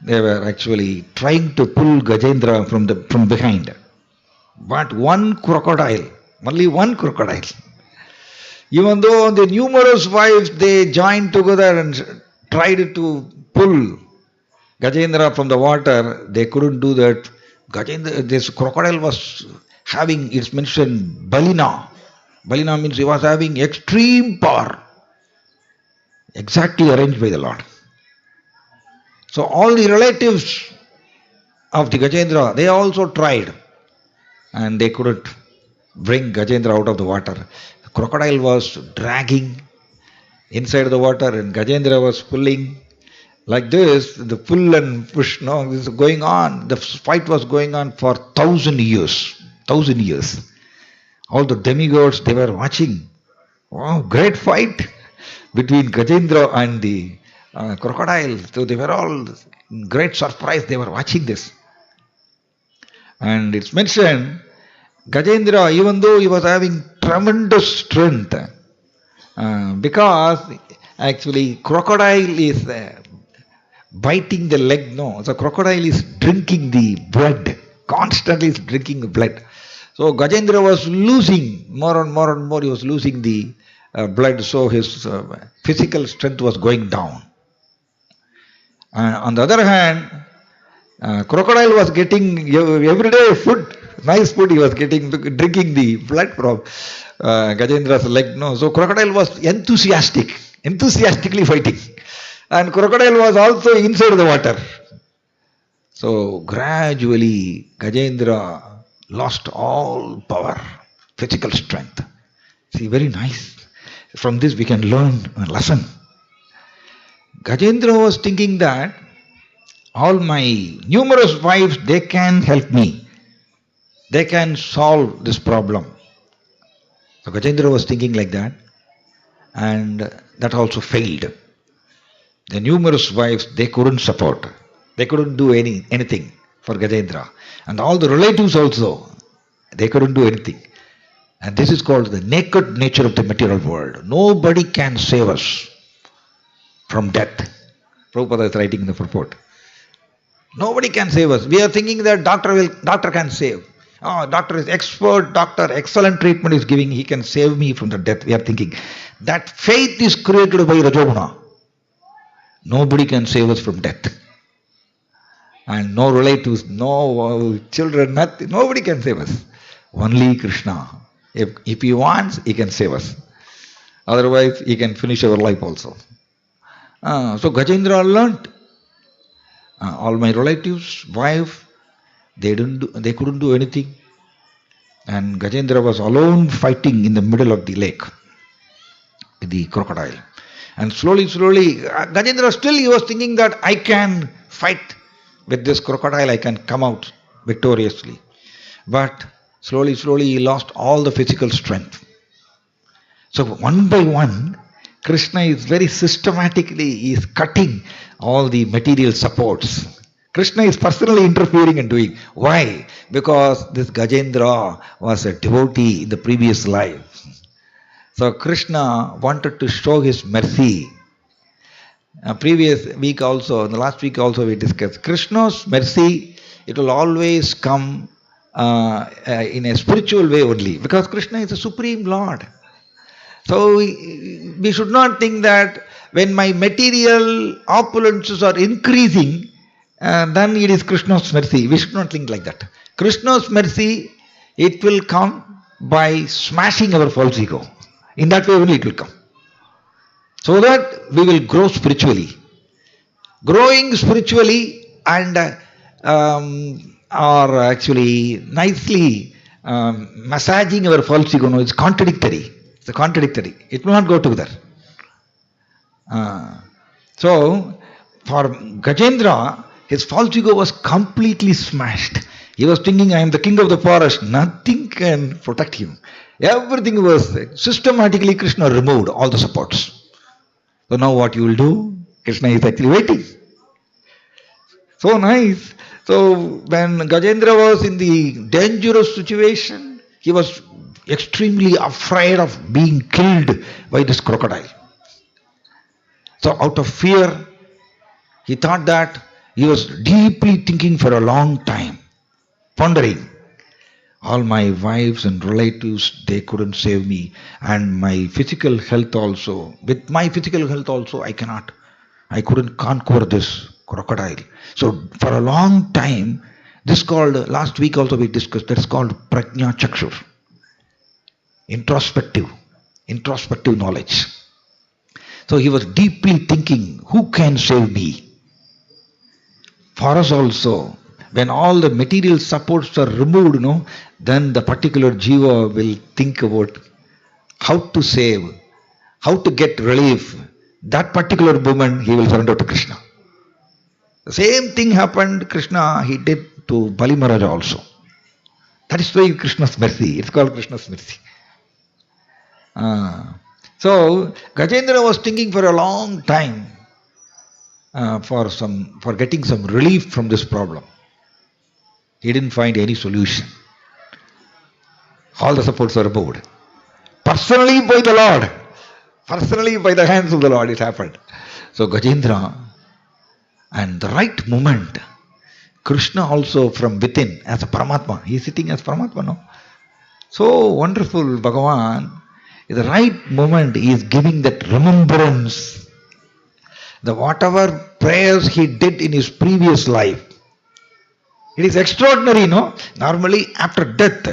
they were actually trying to pull Gajendra from behind. But one crocodile, only one crocodile, even though the numerous wives, they joined together and tried to pull Gajendra from the water, they couldn't do that. This crocodile was having, it's mentioned, Balina. Balina means he was having extreme power. Exactly arranged by the Lord. So all the relatives of the Gajendra, they also tried and they couldn't bring Gajendra out of the water. The crocodile was dragging inside the water and Gajendra was pulling. Like this, the pull and push, no, this is going on. The fight was going on for 1,000 years. 1,000 years. All the demigods, they were watching. Wow, great fight between Gajendra and the crocodile. So they were all in great surprise. They were watching this. And it's mentioned, Gajendra, even though he was having tremendous strength, because actually crocodile is biting the leg, no. So crocodile is drinking the blood, constantly is drinking the blood. So Gajendra was losing more and more, he was losing the blood, so his physical strength was going down. On the other hand, crocodile was getting everyday food, nice food he was getting, drinking the blood from Gajendra's leg, no. So crocodile was enthusiastically fighting. And crocodile was also inside the water. So gradually Gajendra lost all power, physical strength. See, very nice. From this we can learn a lesson. Gajendra was thinking that all my numerous wives, they can help me. They can solve this problem. So Gajendra was thinking like that, and that also failed. The numerous wives, they couldn't support. They couldn't do anything for Gajendra. And all the relatives also, they couldn't do anything. And this is called the naked nature of the material world. Nobody can save us from death. Prabhupada is writing in the purport. Nobody can save us. We are thinking that doctor can save. Oh, doctor is expert, doctor, excellent treatment is giving, he can save me from the death. We are thinking. That faith is created by Rajoguna. Nobody can save us from death. And no relatives, no children, nothing. Nobody can save us. Only Krishna. If he wants, he can save us. Otherwise, he can finish our life also. So Gajendra learnt. All my relatives, wife, they couldn't do anything. And Gajendra was alone fighting in the middle of the lake with the crocodile. And slowly, Gajendra still he was thinking that I can fight with this crocodile, I can come out victoriously. But slowly he lost all the physical strength. So one by one, Krishna is very systematically, he is cutting all the material supports. Krishna is personally interfering and doing. Why? Because this Gajendra was a devotee in the previous life. So Krishna wanted to show his mercy. Previous week also, in the last week also we discussed, Krishna's mercy, it will always come in a spiritual way only, because Krishna is the Supreme Lord. So we should not think that when my material opulences are increasing, then it is Krishna's mercy. We should not think like that. Krishna's mercy, it will come by smashing our false ego. In that way only it will come. So that we will grow spiritually. Growing spiritually and are actually nicely massaging our false ego. No, it's contradictory. It's contradictory. It will not go together. So for Gajendra, his false ego was completely smashed. He was thinking, I am the king of the forest. Nothing can protect him. Everything was systematically, Krishna removed all the supports. So now what you will do? Krishna is actually waiting. So nice. So when Gajendra was in the dangerous situation, he was extremely afraid of being killed by this crocodile. So out of fear, he thought that he was deeply thinking for a long time, pondering. All my wives and relatives, they couldn't save me. And my physical health also. With my physical health also, I couldn't conquer this crocodile. So for a long time, this called, last week also we discussed, that's called Prajna Chakshur. Introspective knowledge. So he was deeply thinking, who can save me? For us also, when all the material supports are removed, no, then the particular jiva will think about how to save, how to get relief. That particular moment he will surrender to Krishna. The same thing happened, Krishna, he did to Bali Maharaj also. That is why Krishna's mercy. It's called Krishna's mercy. So Gajendra was thinking for a long time for getting some relief from this problem. He didn't find any solution. All the supports were removed. Personally by the Lord. Personally by the hands of the Lord it happened. So Gajendra, and the right moment, Krishna also from within as a Paramatma. He is sitting as Paramatma, no? So wonderful Bhagavan. In the right moment he is giving that remembrance. The whatever prayers he did in his previous life. It is extraordinary, no? Normally after death,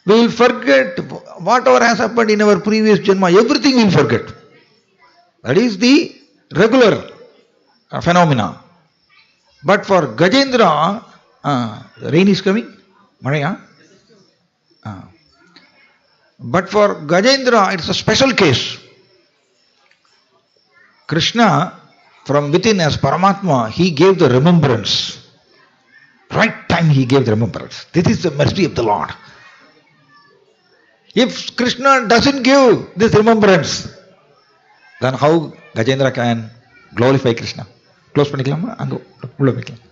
we will forget whatever has happened in our previous janma. Everything we will forget. That is the regular phenomena. But for Gajendra, rain is coming? Maraya? But for Gajendra, it's a special case. Krishna, from within as Paramatma, he gave the remembrance. Right time he gave the remembrance. This is the mercy of the Lord. If Krishna doesn't give this remembrance, then how Gajendra can glorify Krishna? Close பண்ணிக்கலாமா அங்க உள்ள வைக்கலாம்.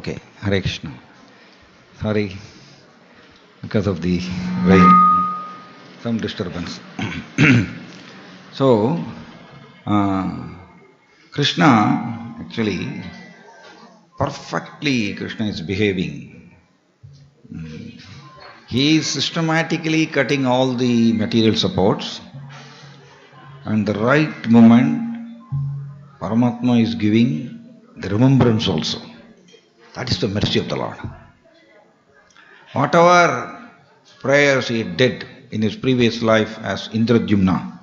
Okay, Hare Krishna. Sorry, because of the rain, some disturbance. So, Krishna, actually, perfectly Krishna is behaving. He is systematically cutting all the material supports, and the right moment, Paramatma is giving the remembrance also. That is the mercy of the Lord. Whatever prayers he did in his previous life as Indradyumna,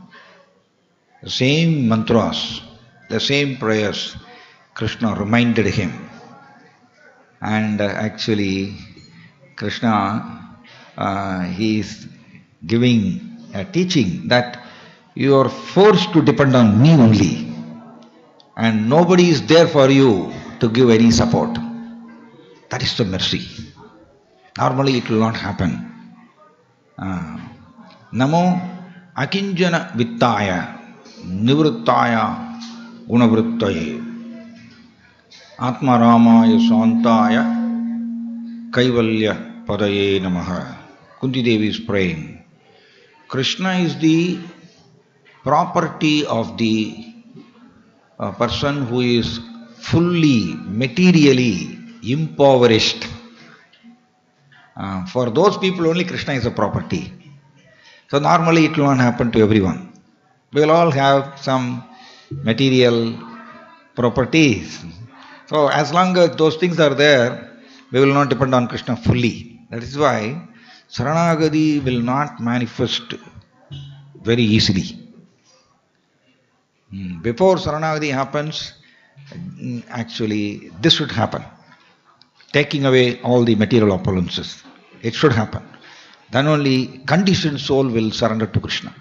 the same mantras, the same prayers, Krishna reminded him. And actually, Krishna, he is giving a teaching that you are forced to depend on me only, and nobody is there for you to give any support. That is the mercy. Normally it will not happen. Namo akinjana vittaya nivrittaya gunavrittaye atmaramaya santaya kaivalya padaye namaha. Kunti Devi is praying. Krishna is the property of the person who is fully, materially impoverished. For those people only Krishna is a property. So normally it will not happen to everyone. We will all have some material properties. So as long as those things are there, we will not depend on Krishna fully. That is why Saranagati will not manifest very easily. Before Saranagati happens, actually this should happen. Taking away all the material opulences. It should happen. Then only conditioned soul will surrender to Krishna.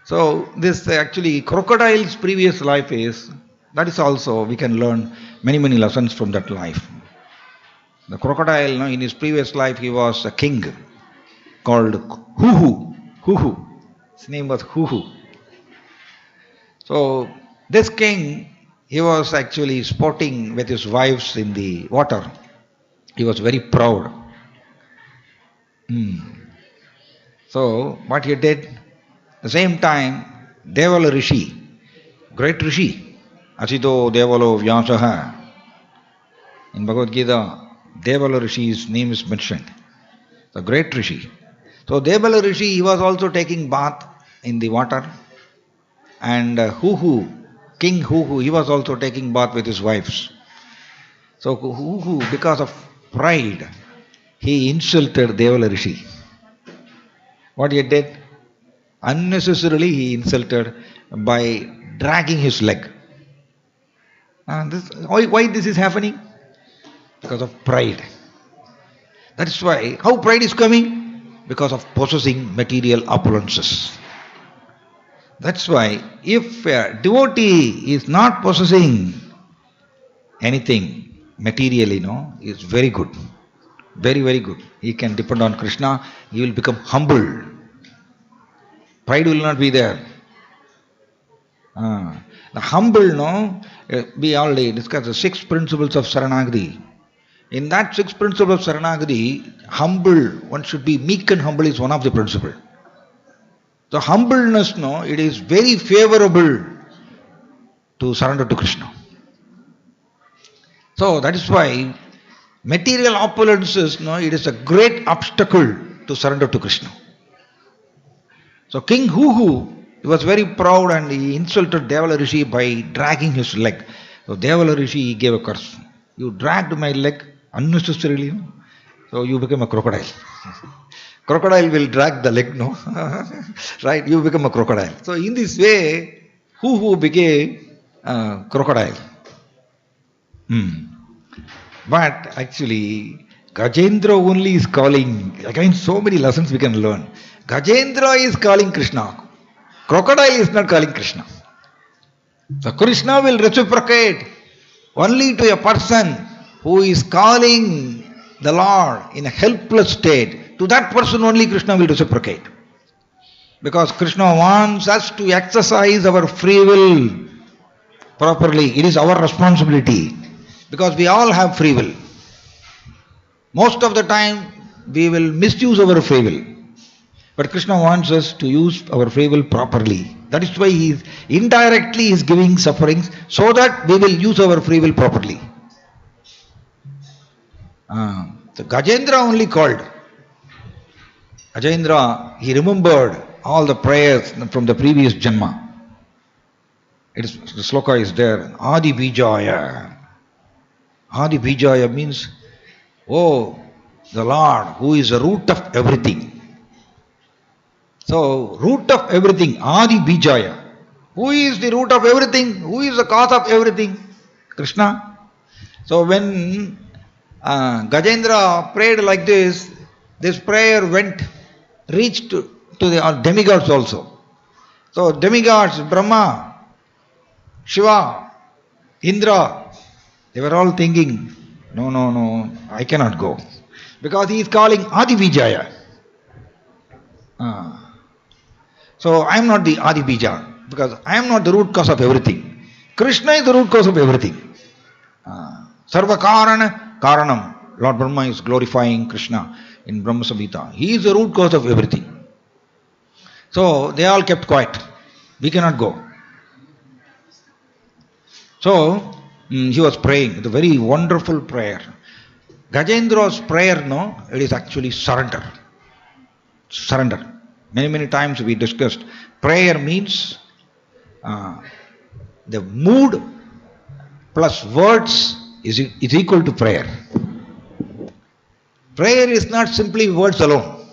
So this actually crocodile's previous life is, that is also we can learn many lessons from that life. The crocodile, in his previous life he was a king called Huhu. His name was Huhu. So this king, he was actually sporting with his wives in the water. He was very proud. So what he did, the same time, Devala Rishi, great Rishi, Asito Devalo Vyasaha. In Bhagavad Gita, Devala Rishi's name is mentioned. The great Rishi. So Devala Rishi, he was also taking bath in the water. And King Huhu, he was also taking bath with his wives. So Huhu, because of pride, he insulted Devala Rishi. What he did? Unnecessarily he insulted by dragging his leg. Why this is happening? Because of pride. That is why, how pride is coming? Because of possessing material opulences. That's why if a devotee is not possessing anything materially, is very good. Very good. He can depend on Krishna, he will become humble. Pride will not be there. The humble, we already discussed the 6 principles of Saranagati. In that 6 principles of Saranagati, humble, one should be meek and humble is one of the principles. So humbleness, it is very favorable to surrender to Krishna. So that is why material opulences, it is a great obstacle to surrender to Krishna. So King Huhu, he was very proud and he insulted Devala Rishi by dragging his leg. So Devala Rishi, he gave a curse. You dragged my leg unnecessarily, so you become a crocodile. Crocodile will drag the leg, right? You become a crocodile. So in this way, Huhu became a crocodile. But actually, Gajendra only is calling. Again, so many lessons we can learn. Gajendra is calling Krishna. Crocodile is not calling Krishna. So Krishna will reciprocate only to a person who is calling the Lord in a helpless state. To that person only Krishna will reciprocate. Because Krishna wants us to exercise our free will properly. It is our responsibility. Because we all have free will. Most of the time we will misuse our free will. But Krishna wants us to use our free will properly. That is why he is indirectly giving sufferings so that we will use our free will properly. So Gajendra only called. Gajendra, he remembered all the prayers from the previous Janma. The sloka is there. Adi Bijaya. Adi Bijaya means, oh, the Lord who is the root of everything. So, root of everything, Adi Bijaya. Who is the root of everything? Who is the cause of everything? Krishna. So, when Gajendra prayed like this prayer reached to the demigods also. So, demigods, Brahma, Shiva, Indra, they were all thinking, no, I cannot go. Because he is calling Adi Vijaya. So I am not the Adi Bija, because I am not the root cause of everything. Krishna is the root cause of everything. Sarva Karana Karanam. Lord Brahma is glorifying Krishna in Brahma Samhita. He is the root cause of everything. So they all kept quiet. We cannot go. So he was praying, the very wonderful prayer. Gajendra's prayer, it is actually surrender. Surrender. Many times we discussed, prayer means the mood plus words is equal to prayer. Prayer is not simply words alone.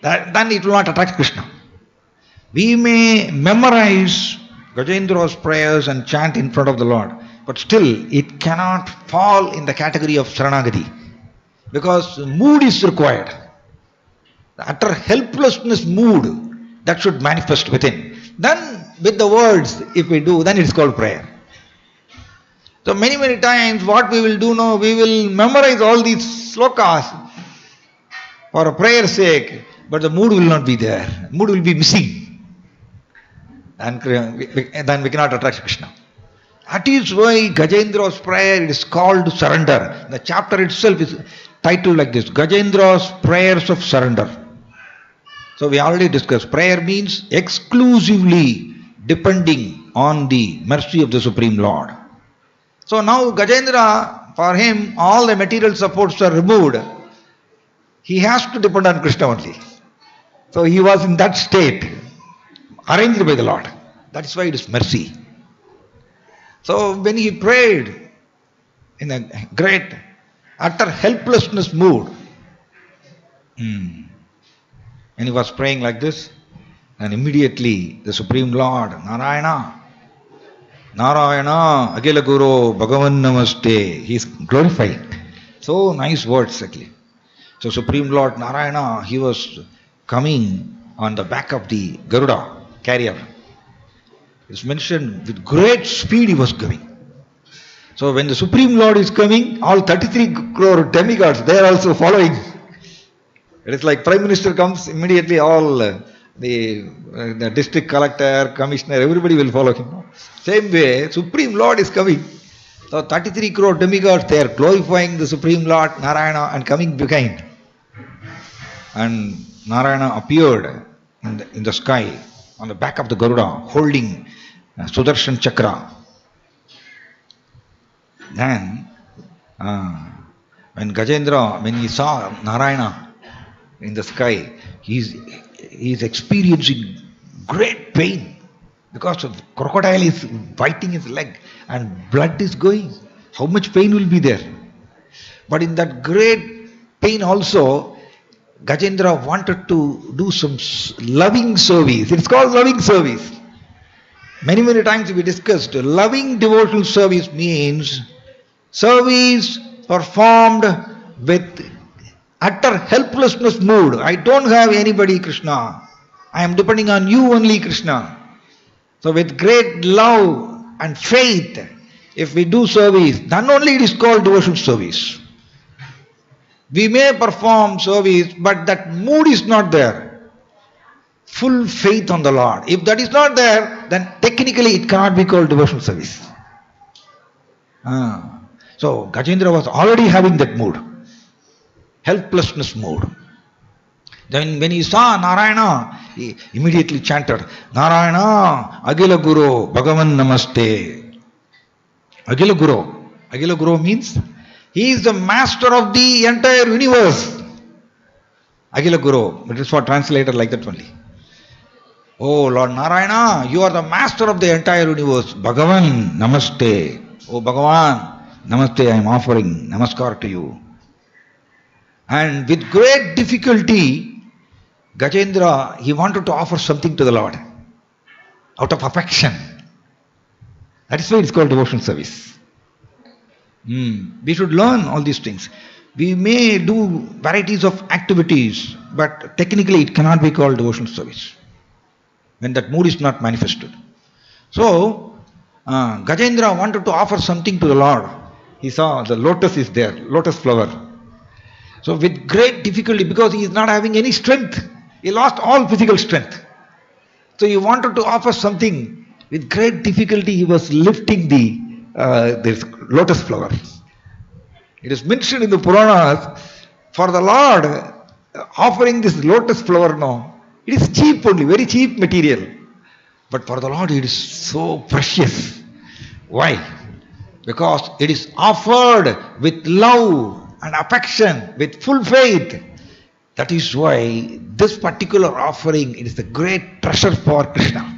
Then it will not attract Krishna. We may memorize Gajendra's prayers and chant in front of the Lord, but still it cannot fall in the category of Saranagati, because mood is required. The utter helplessness mood that should manifest within. Then with the words, if we do, then it is called prayer. So many times what we will do now, we will memorize all these slokas for a prayer's sake, but the mood will not be there. Mood will be missing. And then we cannot attract Krishna. That is why Gajendra's prayer is called surrender. The chapter itself is titled like this, Gajendra's prayers of surrender. So we already discussed, prayer means exclusively depending on the mercy of the Supreme Lord. So now Gajendra, for him, all the material supports are removed. He has to depend on Krishna only. So he was in that state, arranged by the Lord. That is why it is mercy. So when he prayed in a great, utter helplessness mood, and he was praying like this, and immediately the Supreme Lord, Narayana, Agila Guru, Bhagavan Namaste, he is glorified. So nice words actually. So Supreme Lord Narayana, he was coming on the back of the Garuda carrier. It's mentioned with great speed he was coming. So when the Supreme Lord is coming, all 33 crore demigods, they are also following. It is like Prime Minister comes, immediately all the district collector, commissioner, everybody will follow him. Same way, Supreme Lord is coming. So 33 crore demigods, they are glorifying the Supreme Lord Narayana and coming behind. And Narayana appeared in the sky on the back of the Garuda, holding Sudarshan Chakra. Then, when Gajendra, when he saw Narayana in the sky, he is experiencing great pain because of crocodile is biting his leg and blood is going. How much pain will be there? But in that great pain also, Gajendra wanted to do some loving service. It's called loving service. Many times we discussed, loving devotional service means service performed with utter helplessness mood. I don't have anybody, Krishna. I am depending on you only, Krishna. So with great love and faith, if we do service, then only it is called devotional service. We may perform service, but that mood is not there. Full faith on the Lord. If that is not there, then technically it cannot be called devotional service. So Gajendra was already having that mood, helplessness mood. Then when he saw Narayana, he immediately chanted, Narayana, Agila Guru, Bhagavan Namaste. Agila Guru. Agila Guru means he is the master of the entire universe. Agila Guru, it is for translated like that only. Oh Lord Narayana, you are the master of the entire universe. Bhagavan Namaste. Oh Bhagavan, Namaste, I am offering Namaskar to you. And with great difficulty, Gajendra, he wanted to offer something to the Lord out of affection. That is why it's called devotional service. We should learn all these things. We may do varieties of activities, but technically it cannot be called devotional service when that mood is not manifested. So, Gajendra wanted to offer something to the Lord. He saw the lotus is there, lotus flower. So with great difficulty, because he is not having any strength, he lost all physical strength. So he wanted to offer something. With great difficulty, he was lifting this lotus flower. It is mentioned in the Puranas, for the Lord offering this lotus flower now, it is cheap only, very cheap material. But for the Lord, it is so precious. Why? Because it is offered with love and affection, with full faith. That is why this particular offering, it is the great treasure for Krishna.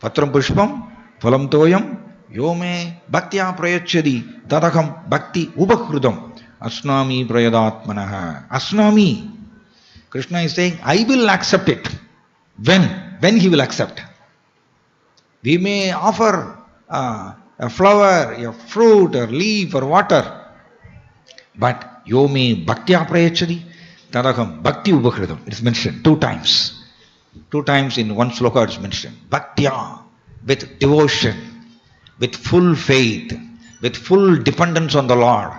Patram Pushpam, Phalam Toyam, Yome Bhaktya Prayachari, Tadakam Bhakti Upakrudam, Asnami Prayadatmanaha. Asnami. Krishna is saying, I will accept it. When? When he will accept. We may offer a flower, a fruit, or leaf, or water. But Yome Bhaktya Prayachari, Tadakam Bhakti Upakritam. It is mentioned 2 times. 2 times in one sloka it is mentioned. Bhaktya, with devotion, with full faith, with full dependence on the Lord.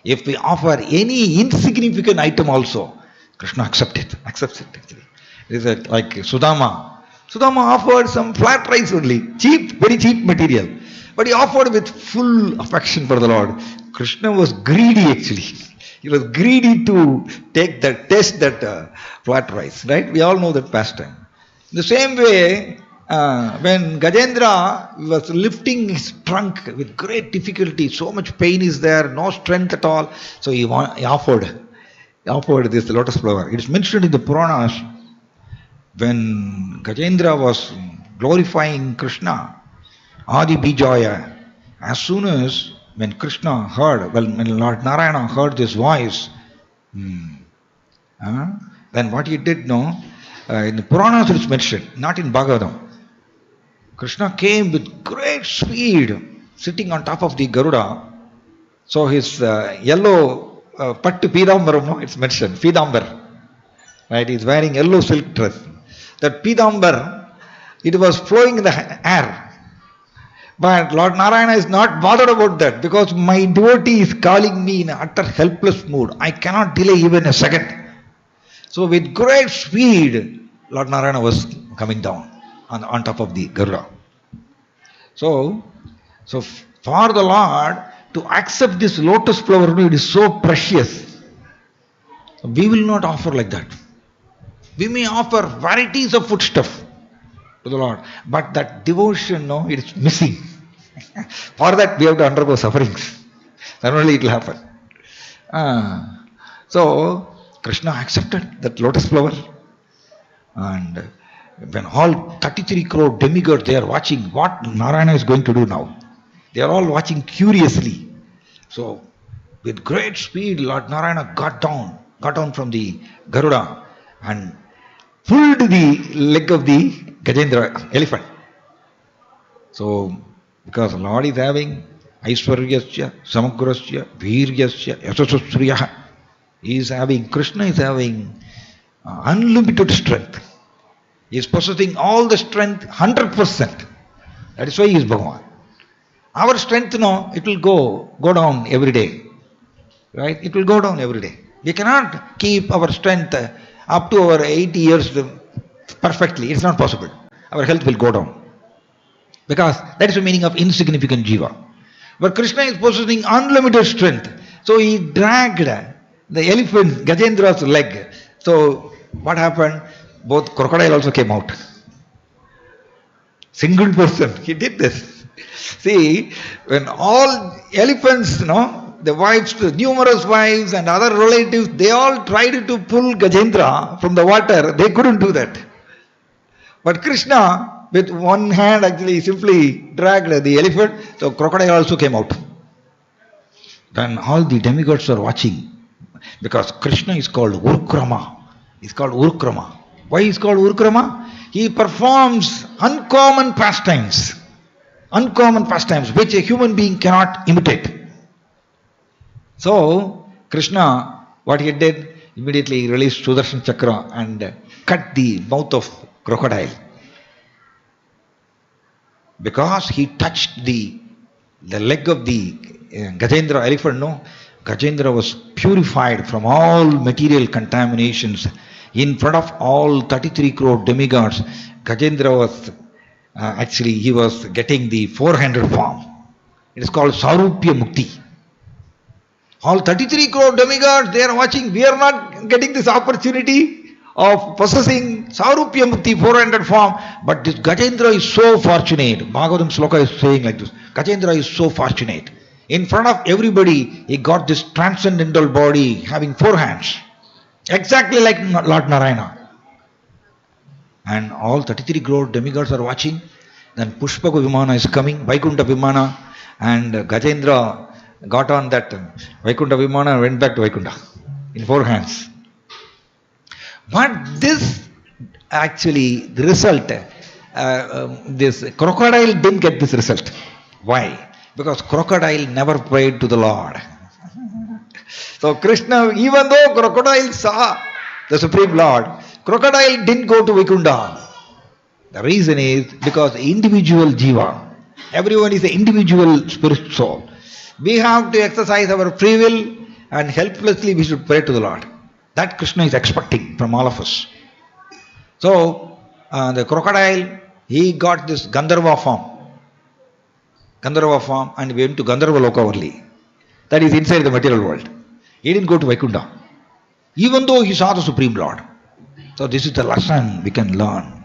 If we offer any insignificant item also, Krishna accepts it actually. It is like Sudama. Sudama offered some flat rice only, cheap, very cheap material. But he offered with full affection for the Lord. Krishna was greedy actually. He was greedy to taste that flat rice, right? We all know that pastime. In the same way, when Gajendra was lifting his trunk with great difficulty, so much pain is there, no strength at all, so he offered this lotus flower. It is mentioned in the Puranas when Gajendra was glorifying Krishna, Adi Bijaya, as soon as when Krishna heard, when Lord Narayana heard this voice, then what he did, in the Puranas it is mentioned, not in Bhagavatam. Krishna came with great speed, sitting on top of the Garuda. So his yellow pattu Pidambaram, it's mentioned, Pidambar. Right, he's wearing yellow silk dress. That Pidambar, it was flowing in the air. But Lord Narayana is not bothered about that, because my devotee is calling me in an utter helpless mood. I cannot delay even a second. So with great speed, Lord Narayana was coming down on top of the Garuda. So for the Lord to accept this lotus flower, it is so precious. We will not offer like that. We may offer varieties of foodstuff to the Lord, but that devotion, it is missing. For that we have to undergo sufferings. Then only it will happen. So Krishna accepted that lotus flower, and when all 33 crore demigods, they are watching what Narayana is going to do now. They are all watching curiously. So with great speed, Lord Narayana got down from the Garuda and pulled the leg of the Gajendra elephant. So because the Lord is having Aishwaryasya, Samagrasya, Viryasya, Yasasasriya, Krishna is having unlimited strength. He is possessing all the strength 100%. That is why he is Bhagavan. Our strength, it will go down every day. Right? It will go down every day. We cannot keep our strength up to our 80 years perfectly. It's not possible. Our health will go down. Because that is the meaning of insignificant jiva. But Krishna is possessing unlimited strength. So he dragged the elephant, Gajendra's leg. So what happened? Both crocodile also came out. Single person, he did this. See, when all elephants, the wives, numerous wives and other relatives, they all tried to pull Gajendra from the water, they couldn't do that. But Krishna, with one hand, actually simply dragged the elephant, so crocodile also came out. Then all the demigods are watching, because Krishna is called Urkrama. He's called Urkrama. Why is called Urkrama? He performs uncommon pastimes which a human being cannot imitate. So, Krishna, what he did, immediately he released Sudarshan Chakra and cut the mouth of crocodile. Because he touched the leg of the Gajendra elephant, Gajendra was purified from all material contaminations. In front of all 33 crore demigods, Gajendra was he was getting the 400 form. It is called Sarupya Mukti. All 33 crore demigods, they are watching. We are not getting this opportunity of possessing Sarupya Mukti 400 form. But this Gajendra is so fortunate. Bhagavatam Sloka is saying like this. Gajendra is so fortunate. In front of everybody, he got this transcendental body having 4 hands. Exactly like Lord Narayana. And all 33 crore demigods are watching. Then Pushpaka Vimana is coming, Vaikuntha Vimana, and Gajendra got on that Vaikuntha Vimana and went back to Vaikuntha in 4 hands. But this actually, the result, this crocodile didn't get this result. Why? Because crocodile never prayed to the Lord. So Krishna, even though crocodile saw the Supreme Lord, crocodile didn't go to Vaikuntha. The reason is because individual jiva, everyone is an individual spirit soul. We have to exercise our free will and helplessly we should pray to the Lord. That Krishna is expecting from all of us. So the crocodile, he got this Gandharva form and went to Gandharva Loka only. That is inside the material world. He didn't go to Vaikuntha, even though he saw the Supreme Lord. So this is the lesson we can learn.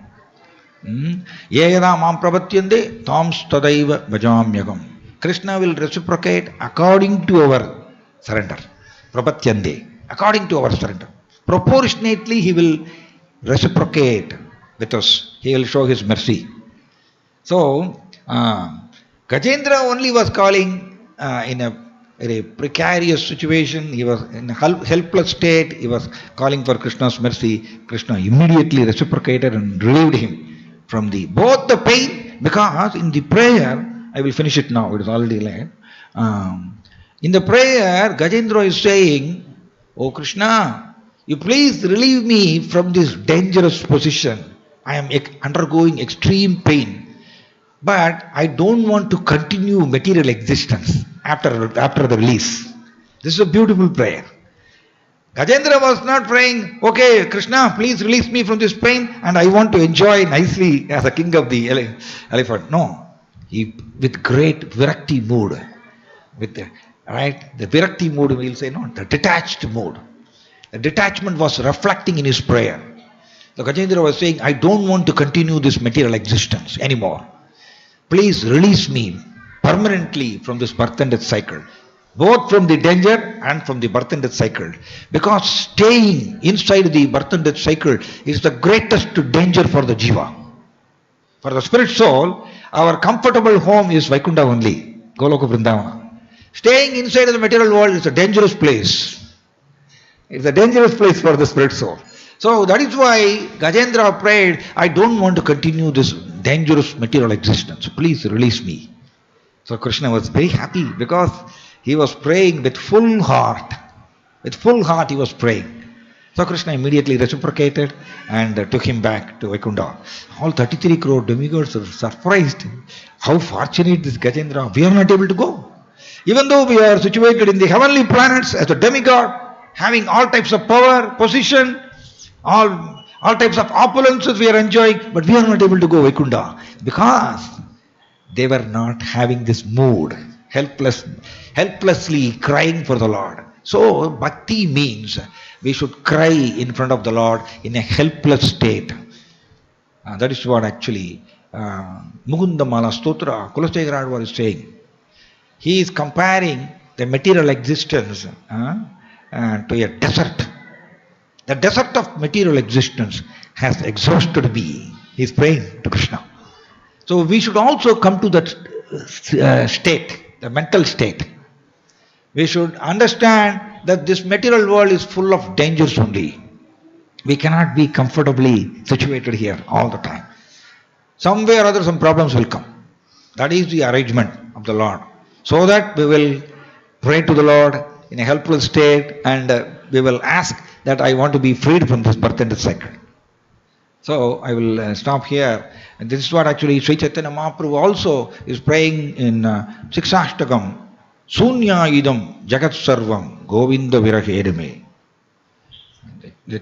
Yeda mam prapatyande tams tadaiva bhajamyagam. Krishna will reciprocate according to our surrender. Prapatyande, according to our surrender. Proportionately he will reciprocate with us. He will show his mercy. So, Gajendra only was calling in a very precarious situation. He was in a helpless state. He was calling for Krishna's mercy. Krishna immediately reciprocated and relieved him from both the pain, because in the prayer, I will finish it now, it is already late. In the prayer, Gajendra is saying, "Oh Krishna, you please relieve me from this dangerous position. I am undergoing extreme pain, but I don't want to continue material existence after the release." This is a beautiful prayer. Gajendra was not praying, "Okay, Krishna, please release me from this pain and I want to enjoy nicely as a king of the elephant." No. He, with great virakti mood, the virakti mood, we will say, no, the detached mood. The detachment was reflecting in his prayer. So Gajendra was saying, "I don't want to continue this material existence anymore. Please release me permanently from this birth and death cycle. Both from the danger and from the birth and death cycle. Because staying inside the birth and death cycle is the greatest danger for the jiva. For the spirit soul, our comfortable home is Vaikuntha only, Goloka Vrindavana. Staying inside of the material world is a dangerous place. It's a dangerous place for the spirit soul. So that is why Gajendra prayed, "I don't want to continue this dangerous material existence. Please release me." So Krishna was very happy because he was praying with full heart. With full heart he was praying. So Krishna immediately reciprocated and took him back to Vaikuntha. All 33 crore demigods are surprised. How fortunate this Gajendra. We are not able to go. Even though we are situated in the heavenly planets as a demigod, having all types of power, position, all types of opulences we are enjoying, but we are not able to go Vaikuntha because they were not having this mood, helplessly crying for the Lord. So bhakti means we should cry in front of the Lord in a helpless state. That is what actually Mukunda Mala Stotra, Kulastegrad was saying. He is comparing the material existence to a desert. The desert of material existence has exhausted me. He is praying to Krishna. So we should also come to that state, the mental state. We should understand that this material world is full of dangers only. We cannot be comfortably situated here all the time. Somewhere or other some problems will come. That is the arrangement of the Lord. So that we will pray to the Lord in a helpless state and we will ask that I want to be freed from this birth and death cycle. So I will stop here. And this is what actually Sri Chaitanya Mahaprabhu also is praying in Siksashtakam. Sunya idam jagat sarvam govinda virahedame.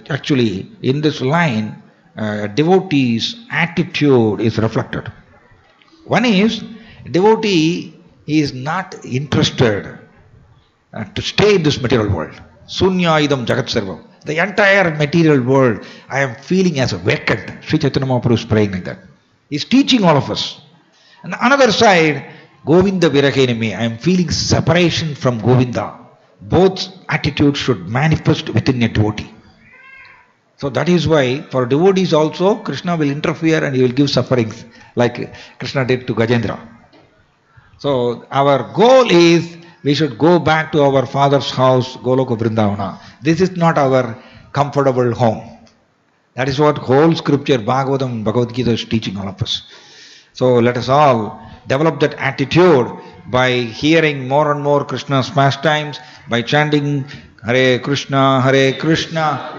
Actually, in this line, a devotee's attitude is reflected. One is, devotee is not interested to stay in this material world. Sunya idam jagat sarvam. The entire material world I am feeling as vacant. Sri Chaitanya Mahaprabhu is praying like that. He is teaching all of us. On the another side, Govinda Virahename, I am feeling separation from Govinda. Both attitudes should manifest within a devotee. So that is why for devotees also Krishna will interfere and he will give sufferings like Krishna did to Gajendra. So our goal is we should go back to our father's house, Goloka Vrindavana. This is not our comfortable home. That is what whole scripture, Bhagavatam, Bhagavad Gita is teaching all of us. So let us all develop that attitude by hearing more and more Krishna's pastimes, by chanting Hare Krishna,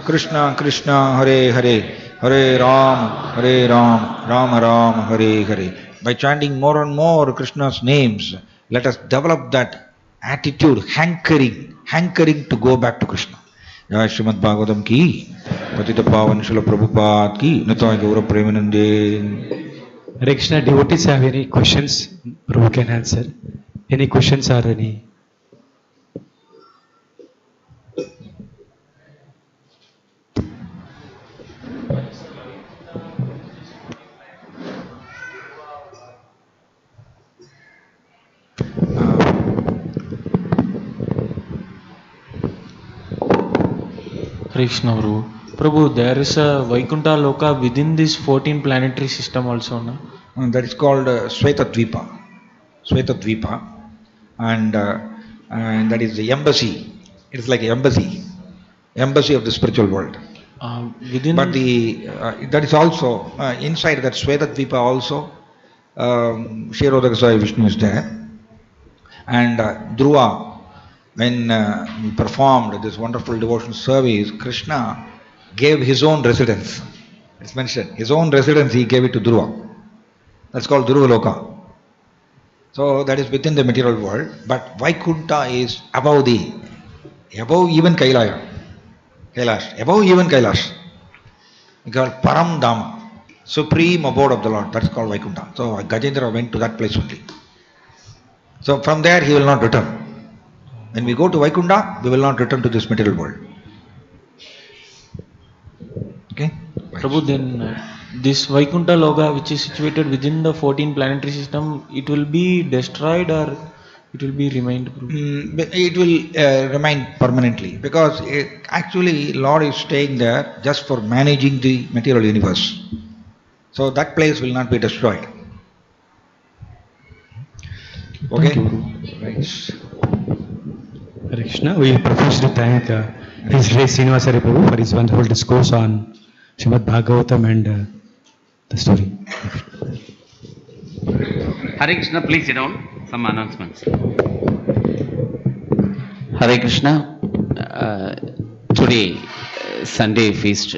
Krishna Krishna, Hare Hare, Hare Ram, Rama Rama, Hare Hare. By chanting more and more Krishna's names, let us develop that attitude, hankering to go back to Krishna. Jai Srimad Bhagavatam ki, Patita Pavan Srila Prabhupada ki, Nitai Gaura Premanande. Hare Krishna, devotees have any questions? Prabhu can answer. Any questions or any? Krishna Prabhu, there is a Vaikuntha Loka within this 14 planetary system also, no? That is called Sweta Dvipa. And that is the embassy. It is like an embassy of the spiritual world. But that is also, inside that Sweta Dvipa also, Kshirodakasaya Vishnu is there. And Dhruva, when he performed this wonderful devotional service, Krishna gave his own residence. It's mentioned, his own residence he gave it to Dhruva. That's called Dhruva Loka. So that is within the material world, but Vaikuntha is above even Kailash. Above even Kailash. It's called Param Dhama, supreme abode of the Lord. That's called Vaikuntha. So Gajendra went to that place only. So from there he will not return. When we go to Vaikuntha, we will not return to this material world. Okay? Prabhu, then this Vaikuntha Loka, which is situated within the 14 planetary system, it will be destroyed or it will be remained? It will remain permanently, because actually Lord is staying there just for managing the material universe. So that place will not be destroyed. Okay? Right. Hare Krishna, we propose to thank H.G.Srinivasa Prabhu for his wonderful discourse on Srimad Bhagavatam and the story. Hare Krishna, please sit down. Some announcements. Hare Krishna. Today, Sunday feast